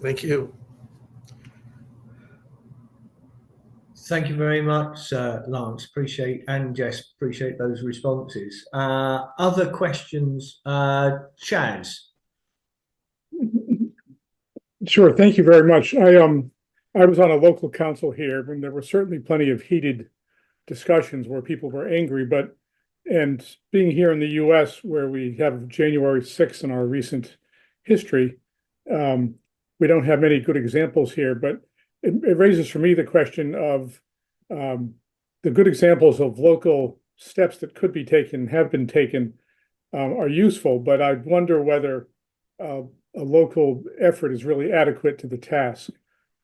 Thank you. Thank you very much, Lance. And Jess, appreciate those responses. Other questions, Chaz? Sure, thank you very much. I was on a local council here, and there were certainly plenty of heated discussions where people were angry, and being here in the US, where we have January 6th in our recent history, we don't have many good examples here, but it raises for me the question of the good examples of local steps that could be taken, have been taken, are useful, but I wonder whether a local effort is really adequate to the task,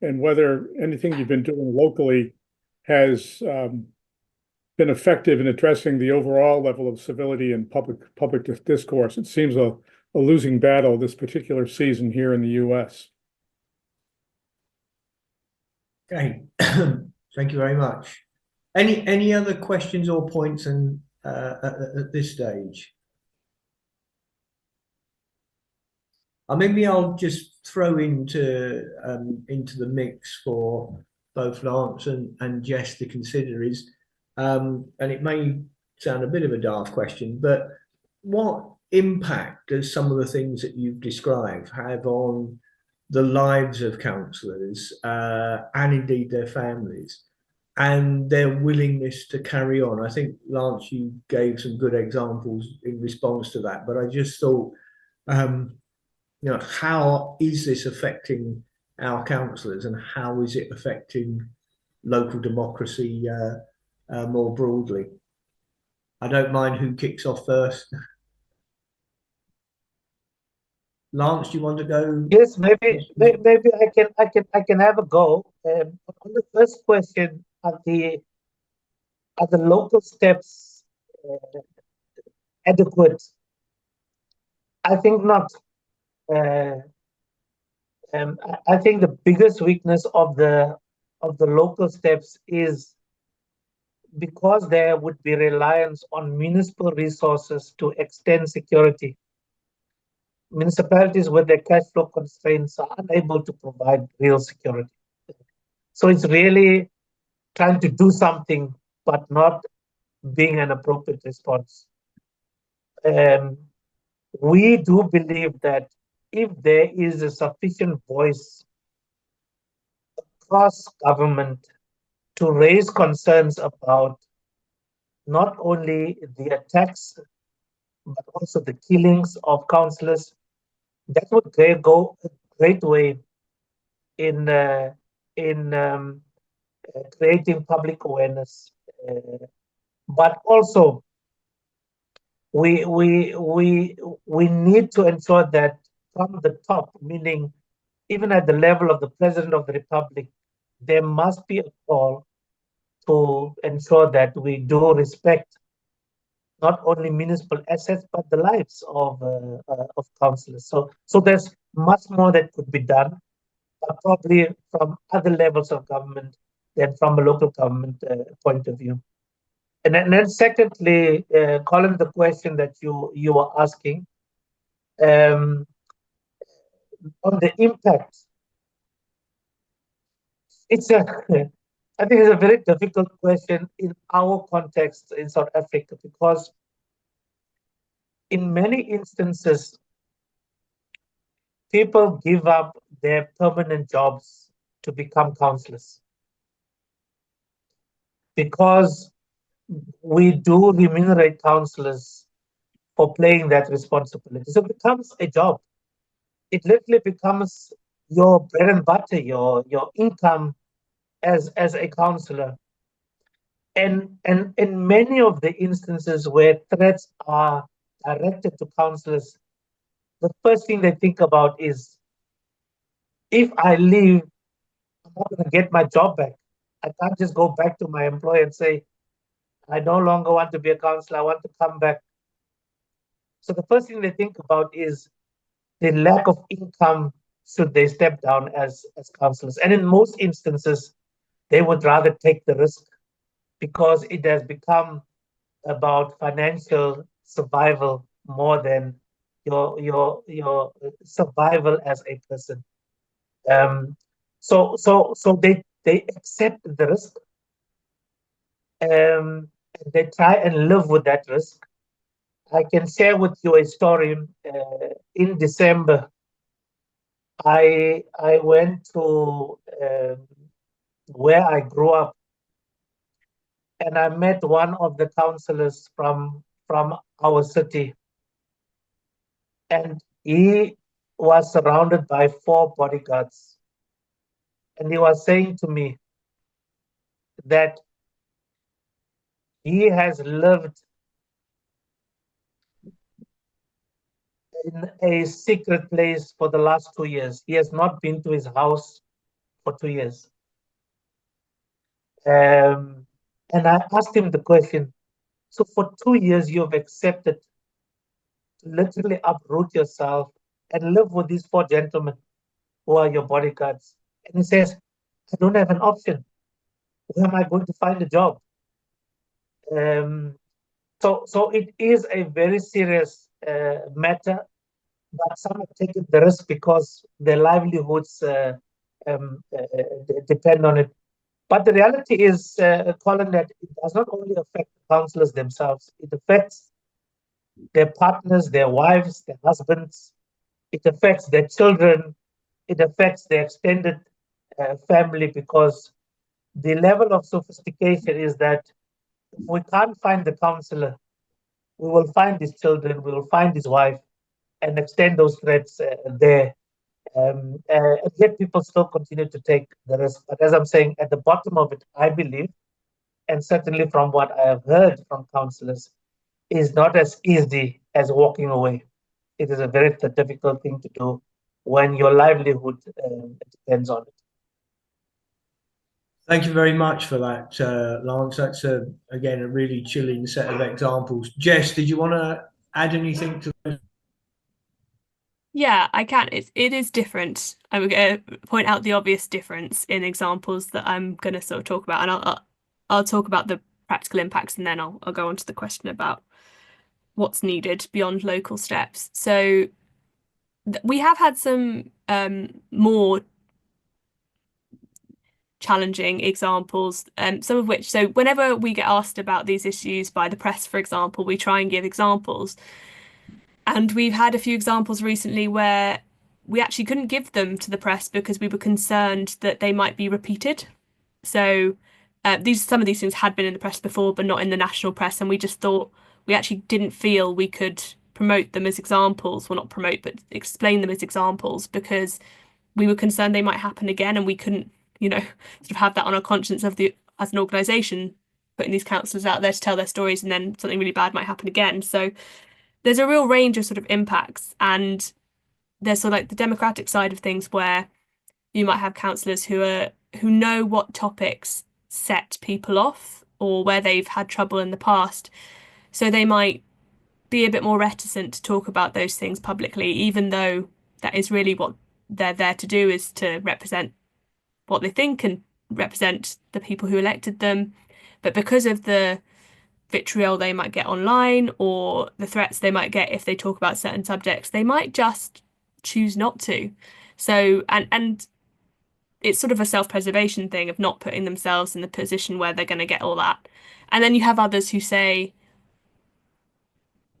and whether anything you've been doing locally has been effective in addressing the overall level of civility and public discourse. It seems a losing battle this particular season here in the US. Okay, thank you very much. Any other questions or points at this stage? Maybe I'll just throw into the mix for both Lance and Jess to consider is, and it may sound a bit of a daft question, but what impact does some of the things that you've described have on the lives of councillors and indeed their families and their willingness to carry on? I think, Lance, you gave some good examples in response to that, but I just thought, how is this affecting our councillors and how is it affecting local democracy more broadly? I don't mind who kicks off first. Lance, do you want to go? Yes, maybe I can have a go. On the first question, are the local steps adequate? I think not. I think the biggest weakness of the local steps is because there would be reliance on municipal resources to extend security. Municipalities with their cash flow constraints are unable to provide real security. So it's really trying to do something, but not being an appropriate response. We do believe that if there is a sufficient voice across government to raise concerns about not only the attacks, but also the killings of councillors, that would go a great way in creating public awareness. But also, we need to ensure that from the top, meaning even at the level of the President of the Republic, there must be a call to ensure that we do respect not only municipal assets but the lives of councillors. So there's much more that could be done, but probably from other levels of government than from a local government point of view. And then secondly, Colin, the question that you were asking on the impact, I think it's a very difficult question in our context in South Africa, because in many instances, people give up their permanent jobs to become councillors, because we do remunerate councillors for playing that responsibility. So it becomes a job. It literally becomes your bread and butter, your income as a councillor. And in many of the instances where threats are directed to councillors, the first thing they think about is, if I leave, I'm not going to get my job back. I can't just go back to my employer and say, I no longer want to be a councillor, I want to come back. So the first thing they think about is the lack of income should they step down as councillors. And in most instances, they would rather take the risk, because it has become about financial survival more than your survival as a person. So they accept the risk. They try and live with that risk. I can share with you a story. In December, I went to where I grew up, and I met one of the councillors from our city, and he was surrounded by 4 bodyguards, and he was saying to me that he has lived in a secret place for the last 2 years. He has not been to his house for 2 years. And I asked him the question, so for 2 years you have accepted to literally uproot yourself and live with these 4 gentlemen who are your bodyguards? And he says, I don't have an option. Where am I going to find a job? So it is a very serious matter, but some have taken the risk because their livelihoods depend on it. But the reality is, Colin, that it does not only affect the councillors themselves, it affects their partners, their wives, their husbands, it affects their children, it affects their extended family, because the level of sophistication is that if we can't find the councillor, we will find his children, we will find his wife, and extend those threats there. And yet people still continue to take the risk. But as I'm saying, at the bottom of it, I believe, and certainly from what I have heard from councillors, is not as easy as walking away. It is a very difficult thing to do when your livelihood depends on it. Thank you very much for that, Lance. That's, again, a really chilling set of examples. Jess, did you want to add anything to those? Yeah, I can. It is different. I'm going to point out the obvious difference in examples that I'm going to sort of talk about, and I'll talk about the practical impacts, and then I'll go on to the question about what's needed beyond local steps. So we have had some more challenging examples, some of which, so whenever we get asked about these issues by the press, for example, we try and give examples. And we've had a few examples recently where we actually couldn't give them to the press because we were concerned that they might be repeated. So some of these things had been in the press before, but not in the national press, and we just thought we actually didn't feel we could promote them as examples, well, not promote, but explain them as examples, because we were concerned they might happen again, and we couldn't, sort of have that on our conscience as an organisation, putting these councillors out there to tell their stories, and then something really bad might happen again. So there's a real range of sort of impacts, and there's sort of like the democratic side of things where you might have councillors who know what topics set people off or where they've had trouble in the past. So they might be a bit more reticent to talk about those things publicly, even though that is really what they're there to do, is to represent what they think and represent the people who elected them. But because of the vitriol they might get online or the threats they might get if they talk about certain subjects, they might just choose not to. So, and it's sort of a self-preservation thing of not putting themselves in the position where they're going to get all that. And then you have others who say,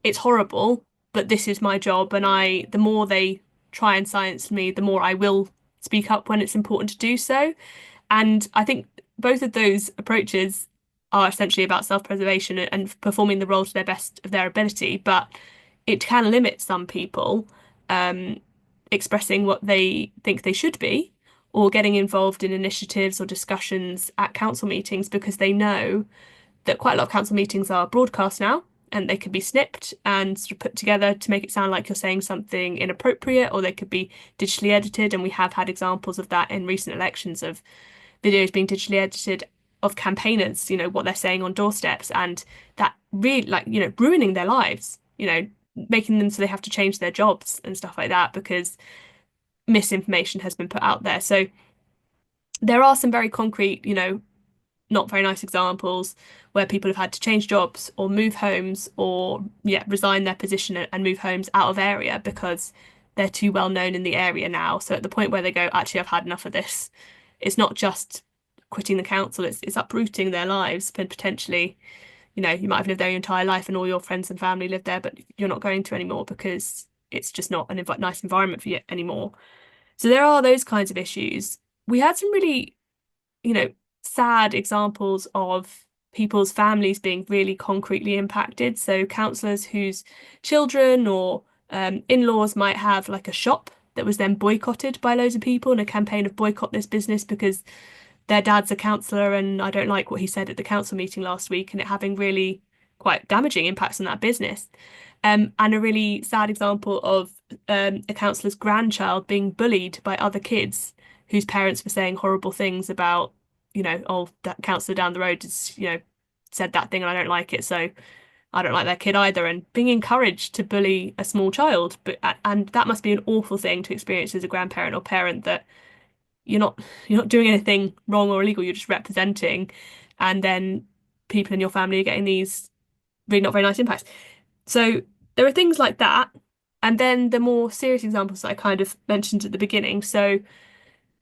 it's horrible, but this is my job, and the more they try and silence me, the more I will speak up when it's important to do so. And I think both of those approaches are essentially about self-preservation and performing the role to their best of their ability, but it can limit some people expressing what they think they should be, or getting involved in initiatives or discussions at council meetings, because they know that quite a lot of council meetings are broadcast now, and they could be snipped and sort of put together to make it sound like you're saying something inappropriate, or they could be digitally edited. And we have had examples of that in recent elections, of videos being digitally edited of campaigners, what they're saying on doorsteps, and that really, ruining their lives, making them so they have to change their jobs and stuff like that because misinformation has been put out there. So there are some very concrete, not very nice examples where people have had to change jobs or move homes or resign their position and move homes out of area because they're too well known in the area now. So at the point where they go, actually, I've had enough of this, it's not just quitting the council, it's uprooting their lives. And potentially, you might have lived there your entire life and all your friends and family live there, but you're not going to anymore because it's just not a nice environment for you anymore. So there are those kinds of issues. We had some really, sad examples of people's families being really concretely impacted. So councillors whose children or in-laws might have like a shop that was then boycotted by loads of people in a campaign of boycott this business because their dad's a councillor and I don't like what he said at the council meeting last week, and it having really quite damaging impacts on that business. And a really sad example of a councillor's grandchild being bullied by other kids whose parents were saying horrible things about, that councillor down the road has, said that thing and I don't like it, so I don't like their kid either, and being encouraged to bully a small child. And that must be an awful thing to experience as a grandparent or parent, that you're not doing anything wrong or illegal, you're just representing, and then people in your family are getting these really not very nice impacts. So there are things like that. And then the more serious examples that I kind of mentioned at the beginning. So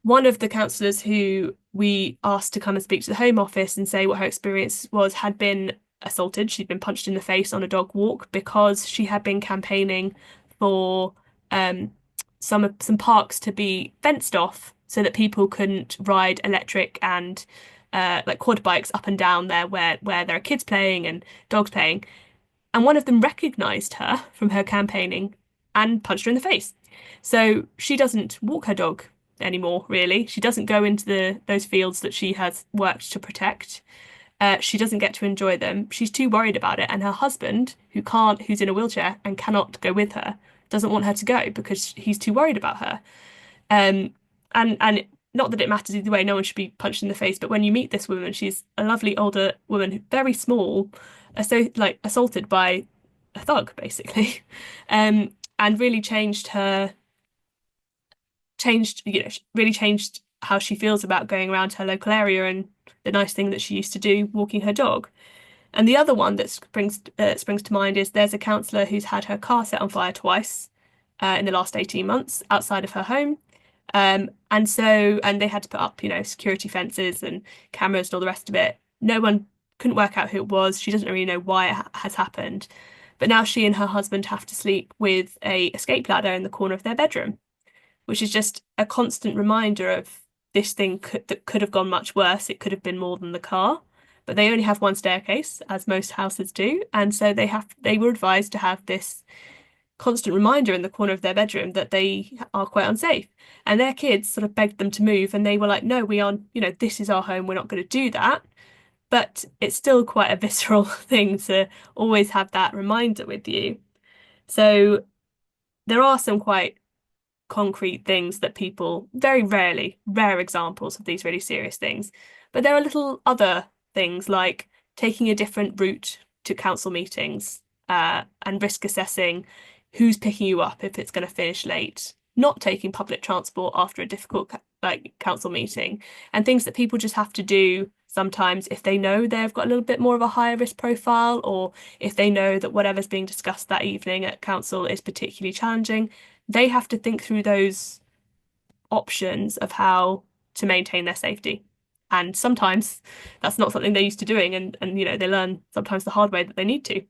one of the councillors who we asked to come and speak to the Home Office and say what her experience was had been assaulted. She'd been punched in the face on a dog walk because she had been campaigning for some parks to be fenced off so that people couldn't ride electric and like quad bikes up and down there where there are kids playing and dogs playing. And one of them recognised her from her campaigning and punched her in the face. So she doesn't walk her dog anymore, really. She doesn't go into those fields that she has worked to protect. She doesn't get to enjoy them. She's too worried about it. And her husband, who's in a wheelchair and cannot go with her, doesn't want her to go because he's too worried about her. And not that it matters either way, no one should be punched in the face, but when you meet this woman, she's a lovely older woman, very small, so like assaulted by a thug, basically, and really changed how she feels about going around her local area and the nice thing that she used to do, walking her dog. And the other one that springs to mind is there's a councillor who's had her car set on fire twice in the last 18 months outside of her home. And they had to put up, security fences and cameras and all the rest of it. No one couldn't work out who it was. She doesn't really know why it has happened. But now she and her husband have to sleep with a escape ladder in the corner of their bedroom. which is just a constant reminder of this thing that could have gone much worse. It could have been more than the car, but they only have one staircase, as most houses do, and so they were advised to have this constant reminder in the corner of their bedroom that they are quite unsafe. And their kids sort of begged them to move, and they were like, no, we are, you know, this is our home, we're not going to do that. But it's still quite a visceral thing to always have that reminder with you. So there are some quite concrete things that people very rarely, rare examples of these really serious things. But there are little other things like taking a different route to council meetings and risk assessing who's picking you up if it's going to finish late, not taking public transport after a difficult council meeting, and things that people just have to do sometimes if they know they've got a little bit more of a higher risk profile, or if they know that whatever's being discussed that evening at council is particularly challenging. They have to think through those options of how to maintain their safety. And sometimes that's not something they're used to doing, and you know, they learn sometimes the hard way that they need to.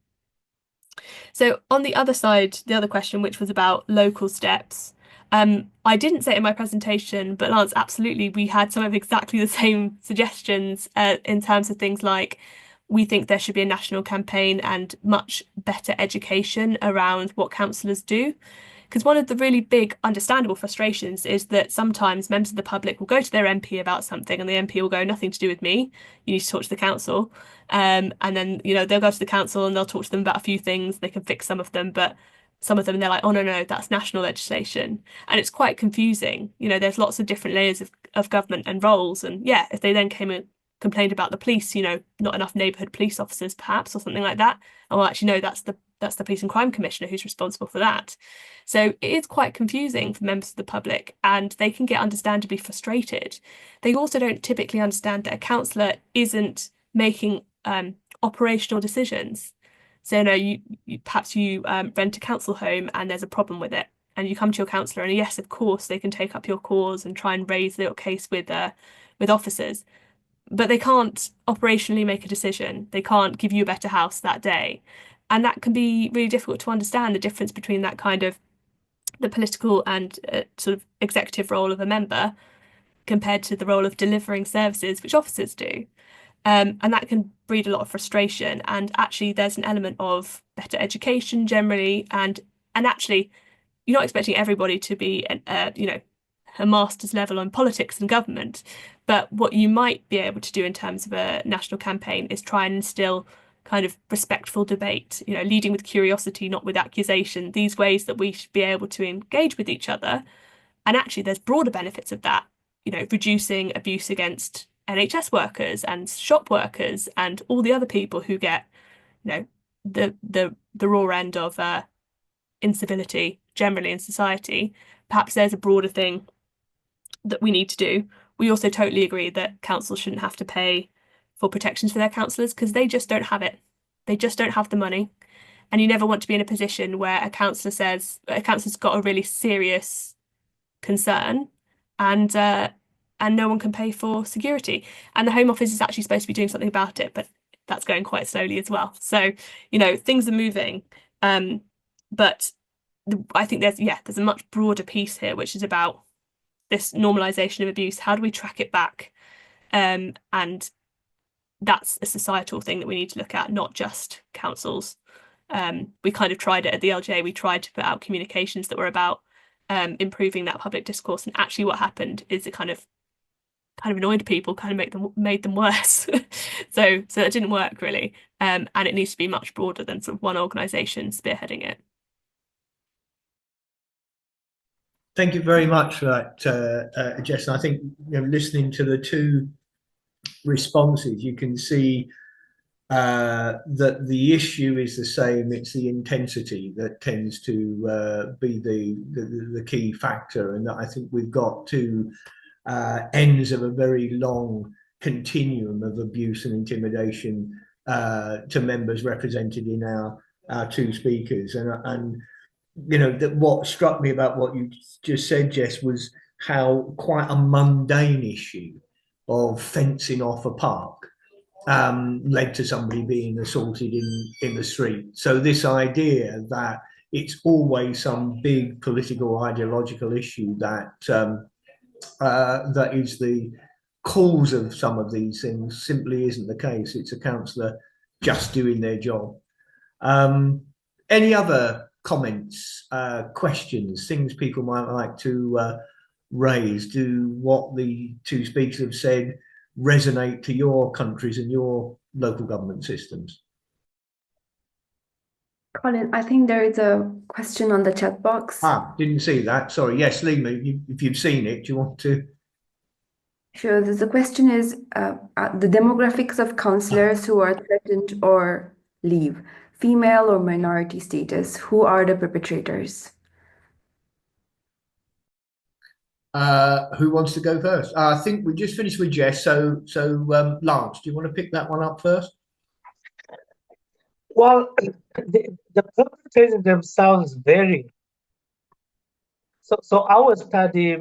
So on the other side, the other question, which was about local steps, I didn't say it in my presentation, but Lance, absolutely, we had some of exactly the same suggestions in terms of things like, we think there should be a national campaign and much better education around what councillors do. Because one of the really big understandable frustrations is that sometimes members of the public will go to their MP about something, and the MP will go, nothing to do with me, you need to talk to the council. And then, you know, they'll go to the council and they'll talk to them about a few things, they can fix some of them, but some of them they're like, oh no, that's national legislation. And it's quite confusing. You know, there's lots of different layers of government and roles. And yeah, if they then came and complained about the police, you know, not enough neighbourhood police officers perhaps, or something like that. Oh, well, actually, no, that's the Police and Crime Commissioner who's responsible for that. So it is quite confusing for members of the public, and they can get understandably frustrated. They also don't typically understand that a councillor isn't making operational decisions. So, you know, perhaps you rent a council home and there's a problem with it, and you come to your councillor, and yes, of course, they can take up your cause and try and raise your case with officers. But they can't operationally make a decision. They can't give you a better house that day. And that can be really difficult to understand, the difference between that kind of the political and sort of executive role of a member compared to the role of delivering services, which officers do. And that can breed a lot of frustration. And actually, there's an element of better education generally. And actually, you're not expecting everybody to be, you know, a master's level on politics and government. But what you might be able to do in terms of a national campaign is try and instill kind of respectful debate, you know, leading with curiosity, not with accusation, these ways that we should be able to engage with each other. And actually, there's broader benefits of that, you know, reducing abuse against NHS workers and shop workers and all the other people who get, you know, the raw end of incivility generally in society. Perhaps there's a broader thing that we need to do. We also totally agree that councils shouldn't have to pay for protections for their councillors, because they just don't have it. They just don't have the money. And you never want to be in a position where a councillor says a councillor's got a really serious concern and no one can pay for security. And the Home Office is actually supposed to be doing something about it, but that's going quite slowly as well. So, you know, things are moving. But I think there's a much broader piece here, which is about this normalization of abuse. How do we track it back? And that's a societal thing that we need to look at, not just councils. We kind of tried it at the LGA. We tried to put out communications that were about improving that public discourse, and actually what happened is it kind of annoyed people, kind of made them worse. so it didn't work really, and it needs to be much broader than sort of one organisation spearheading it. Thank you very much for that, Jess. And I think, you know, listening to the two responses, you can see that the issue is the same. It's the intensity that tends to be the key factor, and that I think we've got two ends of a very long continuum of abuse and intimidation to members represented in our two speakers. And you know, that what struck me about what you just said, Jess, was how quite a mundane issue of fencing off a park led to somebody being assaulted in the street. So this idea that it's always some big political ideological issue that that is the cause of some of these things. Simply isn't the case. It's a councillor just doing their job. Any other comments, questions, things people might like to raise? Do what the two speakers have said resonate to your countries and your local government systems? Colin, I think there is a question on the chat box. Didn't see that. Sorry. Yes, Lima, if you've seen it, do you want to? Sure. The question is the demographics of councillors who are threatened or leave, female or minority status. Who are the perpetrators? Who wants to go first? I think we just finished with Jess. So Lance, do you want to pick that one up first? Well, the perpetrators themselves vary. So our study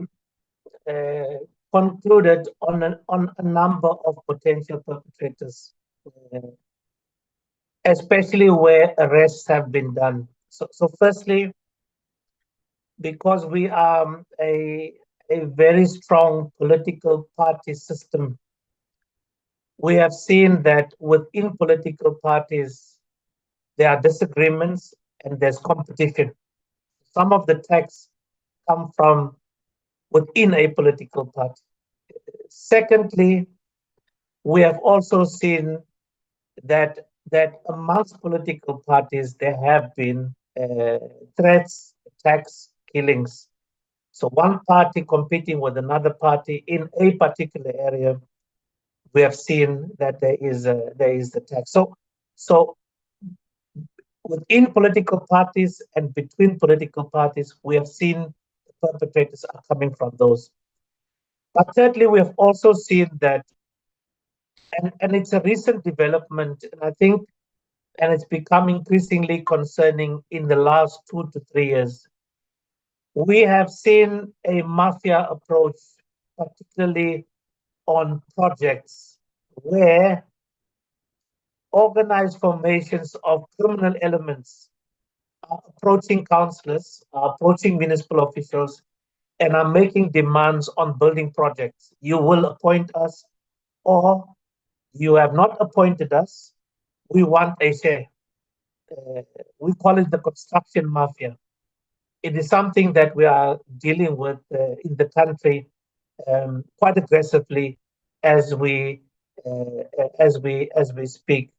concluded on a number of potential perpetrators, especially where arrests have been done. So firstly, because we are a very strong political party system, we have seen that within political parties, there are disagreements and there's competition. Some of the attacks come from within a political party. Secondly, we have also seen that amongst political parties, there have been threats, attacks, killings. So one party competing with another party in a particular area, we have seen that there is attack. So within political parties and between political parties, we have seen the perpetrators are coming from those. But thirdly, we have also seen that, and it's a recent development, and I think, and it's become increasingly concerning in the last 2 to 3 years. We have seen a mafia approach, particularly on projects where organized formations of criminal elements are approaching councillors, are approaching municipal officials, and are making demands on building projects. You will appoint us, or you have not appointed us. We want a share. We call it the construction mafia. It is something that we are dealing with in the country quite aggressively as we speak.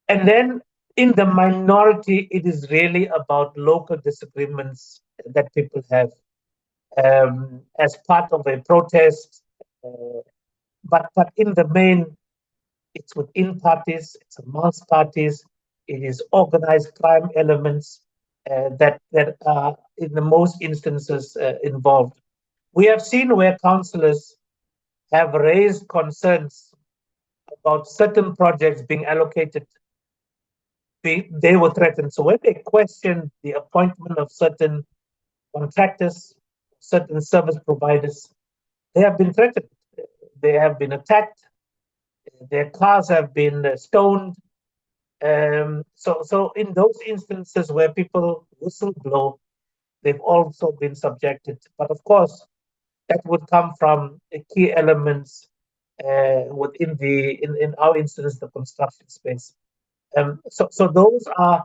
And then in the minority, it is really about local disagreements that people have as part of a protest. But in the main, it's within parties, it's amongst parties, it is organized crime elements that are in the most instances involved. We have seen where councillors have raised concerns about certain projects being allocated. They were threatened. So when they questioned the appointment of certain contractors, certain service providers, they have been threatened. They have been attacked. Their cars have been stoned. So in those instances where people whistleblow, they've also been subjected. But of course, that would come from key elements within in our instance, the construction space. So those are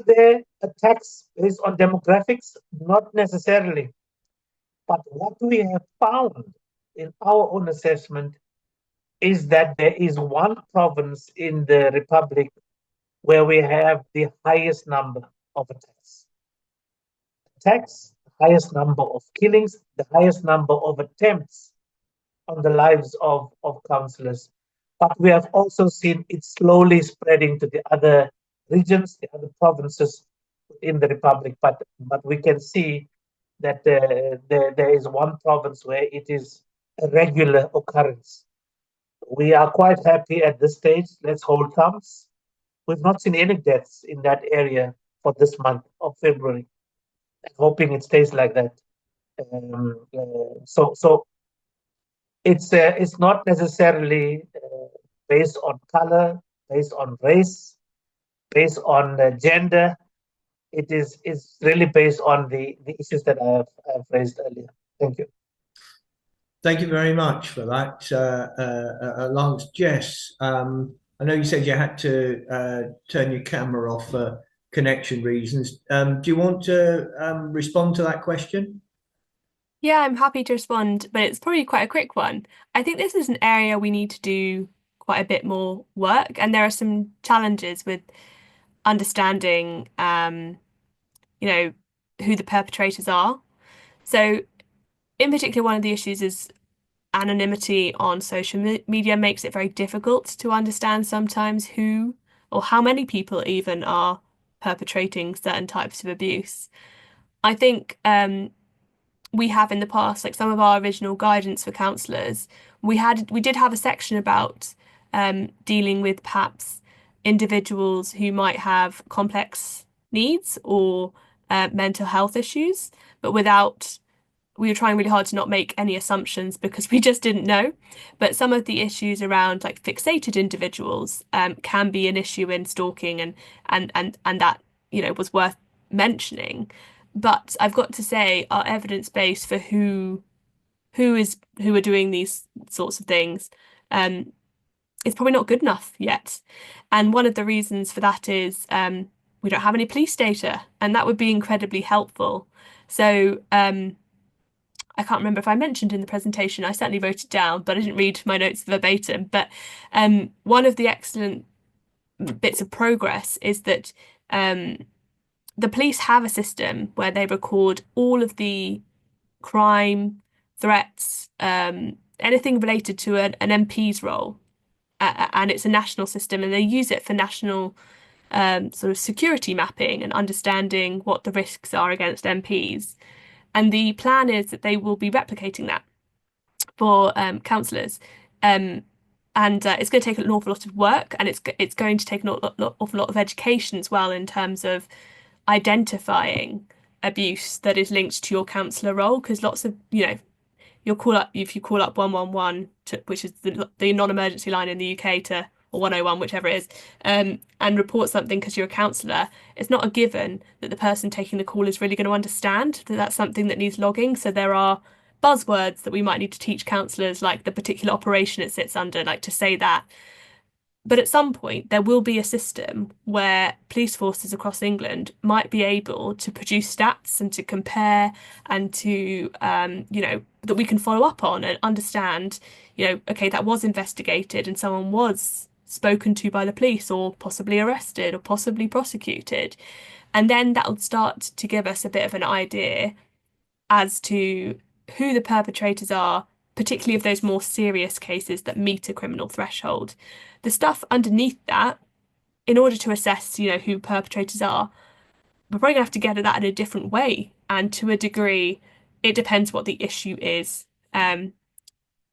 there attacks based on demographics? Not necessarily. But what we have found in our own assessment is that there is one province in the Republic where we have the highest number of attacks. Attacks, the highest number of killings, the highest number of attempts on the lives of councillors. But we have also seen it slowly spreading to the other regions, the other provinces in the Republic. But we can see that there is one province where it is a regular occurrence. We are quite happy at this stage. Let's hold thumbs. We've not seen any deaths in that area for this month of February. I'm hoping it stays like that. So it's not necessarily based on color, based on race, based on gender. is really based on the issues that I've raised earlier. Thank you. Thank you very much for that, Lance. Jess, I know you said you had to turn your camera off for connection reasons. Do you want to respond to that question? Yeah, I'm happy to respond, but it's probably quite a quick one. I think this is an area we need to do quite a bit more work, and there are some challenges with understanding, who the perpetrators are. So, in particular, one of the issues is anonymity on social media makes it very difficult to understand sometimes who or how many people even are perpetrating certain types of abuse. I think we have in the past, like some of our original guidance for counsellors, we did have a section about dealing with perhaps individuals who might have complex needs or mental health issues, but we were trying really hard to not make any assumptions because we just didn't know. But some of the issues around like fixated individuals can be an issue in stalking, and that was worth mentioning. But I've got to say, our evidence base for who are doing these sorts of things is probably not good enough yet. And one of the reasons for that is we don't have any police data, and that would be incredibly helpful. So I can't remember if I mentioned in the presentation, I certainly wrote it down, but I didn't read my notes verbatim. But one of the excellent bits of progress is that the police have a system where they record all of the crime, threats, anything related to an MP's role. And it's a national system, and they use it for national sort of security mapping and understanding what the risks are against MPs. And the plan is that they will be replicating that for councillors. And it's going to take an awful lot of work, and it's going to take an awful lot of education as well in terms of identifying abuse that is linked to your counsellor role, because lots of if you call up 111 which is the non-emergency line in the UK or 101, whichever it is, and report something because you're a counsellor, it's not a given that the person taking the call is really going to understand that that's something that needs logging. So there are buzzwords that we might need to teach counsellors, like the particular operation it sits under, like to say that. But at some point, there will be a system where police forces across England might be able to produce stats and to compare and to, that we can follow up on and understand, okay, that was investigated and someone was spoken to by the police or possibly arrested or possibly prosecuted. And then that'll start to give us a bit of an idea as to who the perpetrators are, particularly of those more serious cases that meet a criminal threshold. The stuff underneath that, in order to assess, who perpetrators are, we're probably gonna have to get at that in a different way. And to a degree, it depends what the issue is.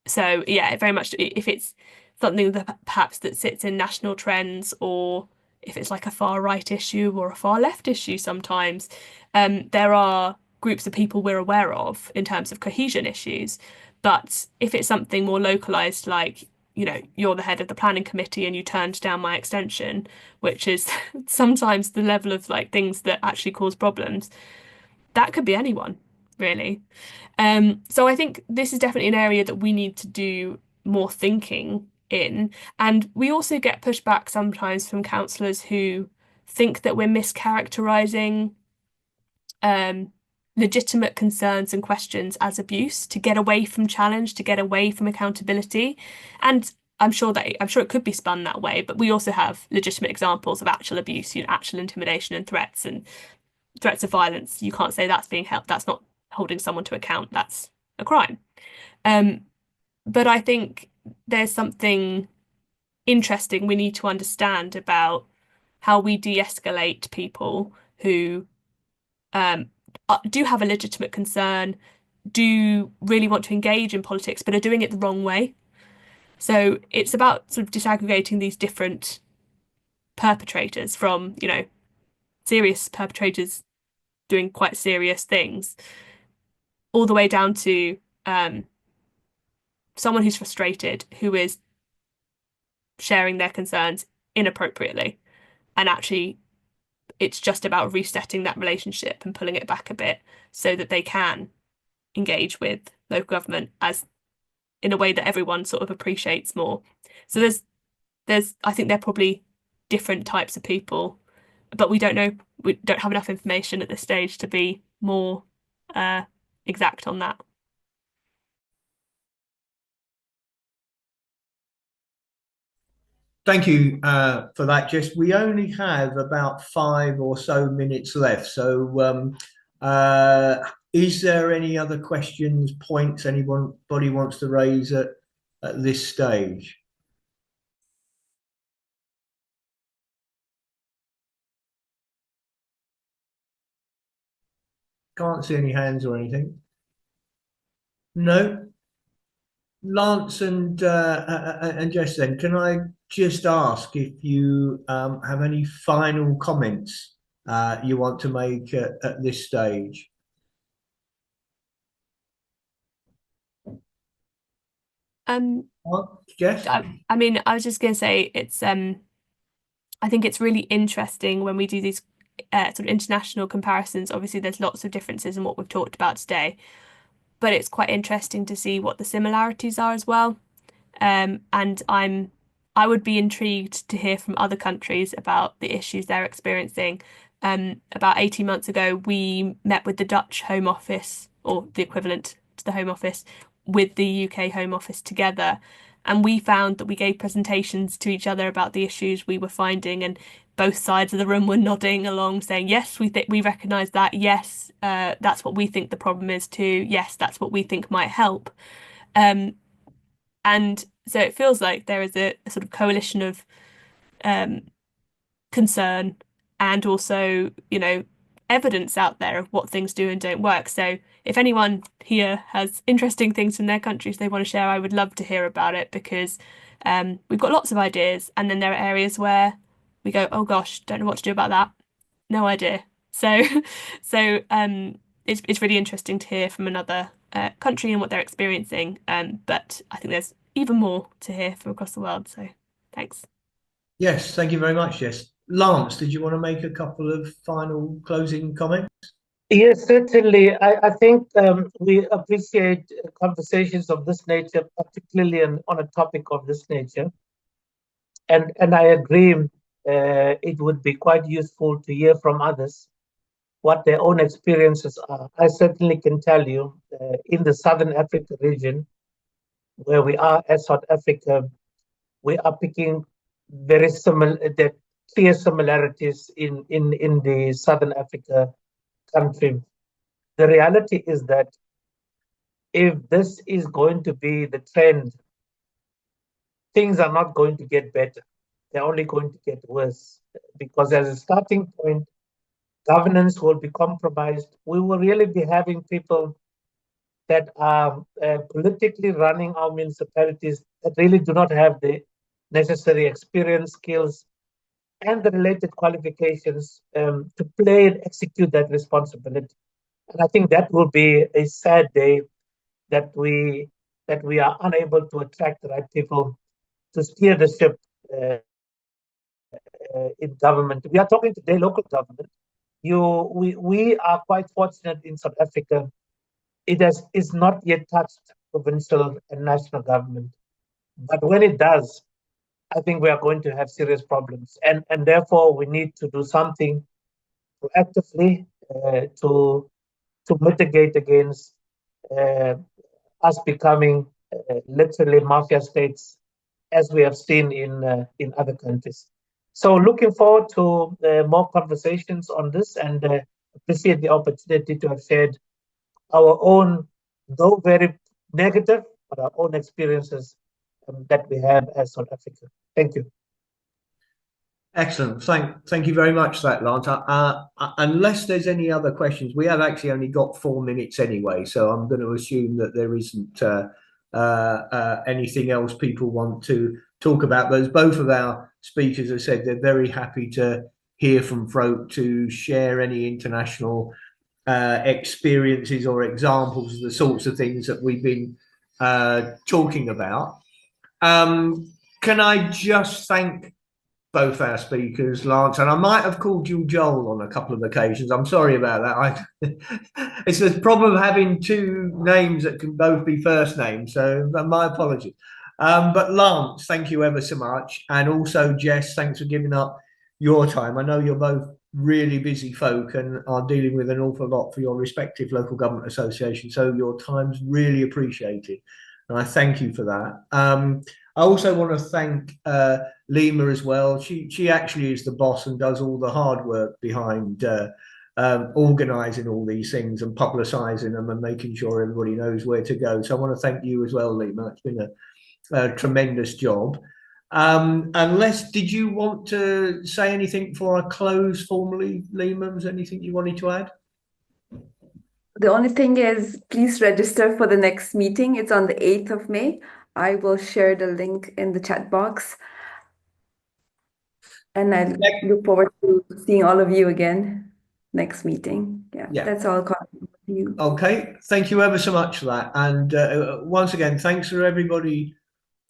So yeah, very much if it's something that perhaps that sits in national trends, or if it's like a far right issue or a far left issue sometimes, there are groups of people we're aware of in terms of cohesion issues. But if it's something more localized, like, you're the head of the planning committee and you turned down my extension, which is sometimes the level of like things that actually cause problems, that could be anyone, really. So I think this is definitely an area that we need to do more thinking in. And we also get pushback sometimes from counsellors who think that we're mischaracterising legitimate concerns and questions as abuse to get away from challenge, to get away from accountability. And I'm sure it could be spun that way, but we also have legitimate examples of actual abuse, actual intimidation and threats of violence. You can't say that's being held, that's not holding someone to account, that's a crime. But I think there's something interesting we need to understand about how we de-escalate people who do have a legitimate concern, do really want to engage in politics, but are doing it the wrong way. So it's about sort of disaggregating these different perpetrators from, serious perpetrators doing quite serious things, all the way down to someone who's frustrated, who is sharing their concerns inappropriately and actually it's just about resetting that relationship and pulling it back a bit so that they can engage with local government as in a way that everyone sort of appreciates more. So there's I think they're probably different types of people, but we don't know, we don't have enough information at this stage to be more exact on that. Thank you for that, Jess. We only have about 5 or so minutes left. So is there any other questions, points anybody wants to raise at this stage? Can't see any hands or anything. No. Lance and Jess, then, can I just ask if you have any final comments you want to make at this stage? Jess? I mean, I was just going to say it's I think it's really interesting when we do these sort of international comparisons. Obviously, there's lots of differences in what we've talked about today, but it's quite interesting to see what the similarities are as well. And I would be intrigued to hear from other countries about the issues they're experiencing. About 18 months ago, we met with the Dutch Home Office, or the equivalent to the Home Office, with the UK Home Office together. And we found that we gave presentations to each other about the issues we were finding, and both sides of the room were nodding along, saying, yes, we recognise that. Yes, that's what we think the problem is too. Yes, that's what we think might help. And so it feels like there is a sort of coalition of concern and also, evidence out there of what things do and don't work. So if anyone here has interesting things from their countries they want to share, I would love to hear about it, because we've got lots of ideas, and then there are areas where we go, oh gosh, don't know what to do about that. No idea. So it's really interesting to hear from another country and what they're experiencing. But I think there's even more to hear from across the world. So thanks. Yes, thank you very much, Jess. Lance, did you want to make a couple of final closing comments? Yes, certainly. I think we appreciate conversations of this nature, particularly on a topic of this nature. And I agree, it would be quite useful to hear from others what their own experiences are. I certainly can tell you, in the Southern Africa region, where we are as South Africa, we are picking very similar, the clear similarities in the Southern Africa country. The reality is that if this is going to be the trend, things are not going to get better. They're only going to get worse, because as a starting point, governance will be compromised. We will really be having people that are politically running our municipalities that really do not have the necessary experience, skills, and the related qualifications to play and execute that responsibility. And I think that will be a sad day, that we are unable to attract the right people to steer the ship in government. We are talking today local government. We are quite fortunate in South Africa. It's not yet touched provincial and national government, but when it does, I think we are going to have serious problems, and therefore we need to do something proactively to mitigate against us becoming literally mafia states, as we have seen in other countries. So looking forward to more conversations on this, and appreciate the opportunity to have shared our own, though very negative, but our own experiences that we have as South Africa. Thank you. Excellent. Thank you very much for that, Lance. Unless there's any other questions, we have actually only got 4 minutes anyway, so I'm going to assume that there isn't anything else people want to talk about. But as both of our speakers have said, they're very happy to hear from folk to share any international experiences or examples of the sorts of things that we've been talking about. Can I just thank both our speakers, Lance, and I might have called you Joel on a couple of occasions. I'm sorry about that. It's the problem of having two names that can both be first names, so my apologies. But Lance, thank you ever so much. And also Jess, thanks for giving up your time. I know you're both really busy folk and are dealing with an awful lot for your respective local government associations, so your time's really appreciated. And I thank you for that. I also want to thank Lima as well. She actually is the boss and does all the hard work behind organising all these things and publicising them and making sure everybody knows where to go. So I want to thank you as well, Lima. It's been a tremendous job. Unless, did you want to say anything before I close formally, Lima? Was there anything you wanted to add? The only thing is, please register for the next meeting. It's on the 8th of May. I will share the link in the chat box. And I look forward to seeing all of you again next meeting. Yeah. That's all. You. Okay, thank you ever so much for that. And once again, thanks for everybody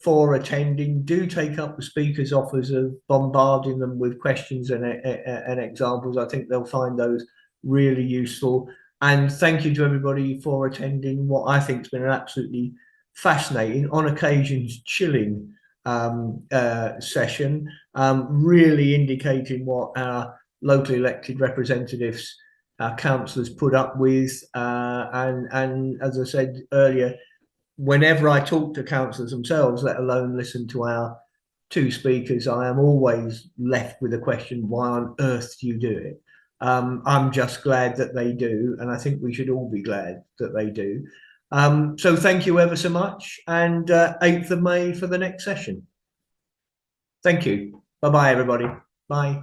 for attending. Do take up the speakers' offers of bombarding them with questions and examples. I think they'll find those really useful. And thank you to everybody for attending what I think has been an absolutely fascinating, on occasions chilling session, really indicating what our locally elected representatives, our councillors, put up with. And as I said earlier, whenever I talk to councillors themselves, let alone listen to our two speakers, I am always left with a question: why on earth do you do it? I'm just glad that they do, and I think we should all be glad that they do. So thank you ever so much, and 8th of May for the next session. Thank you. Bye-bye, everybody. Bye.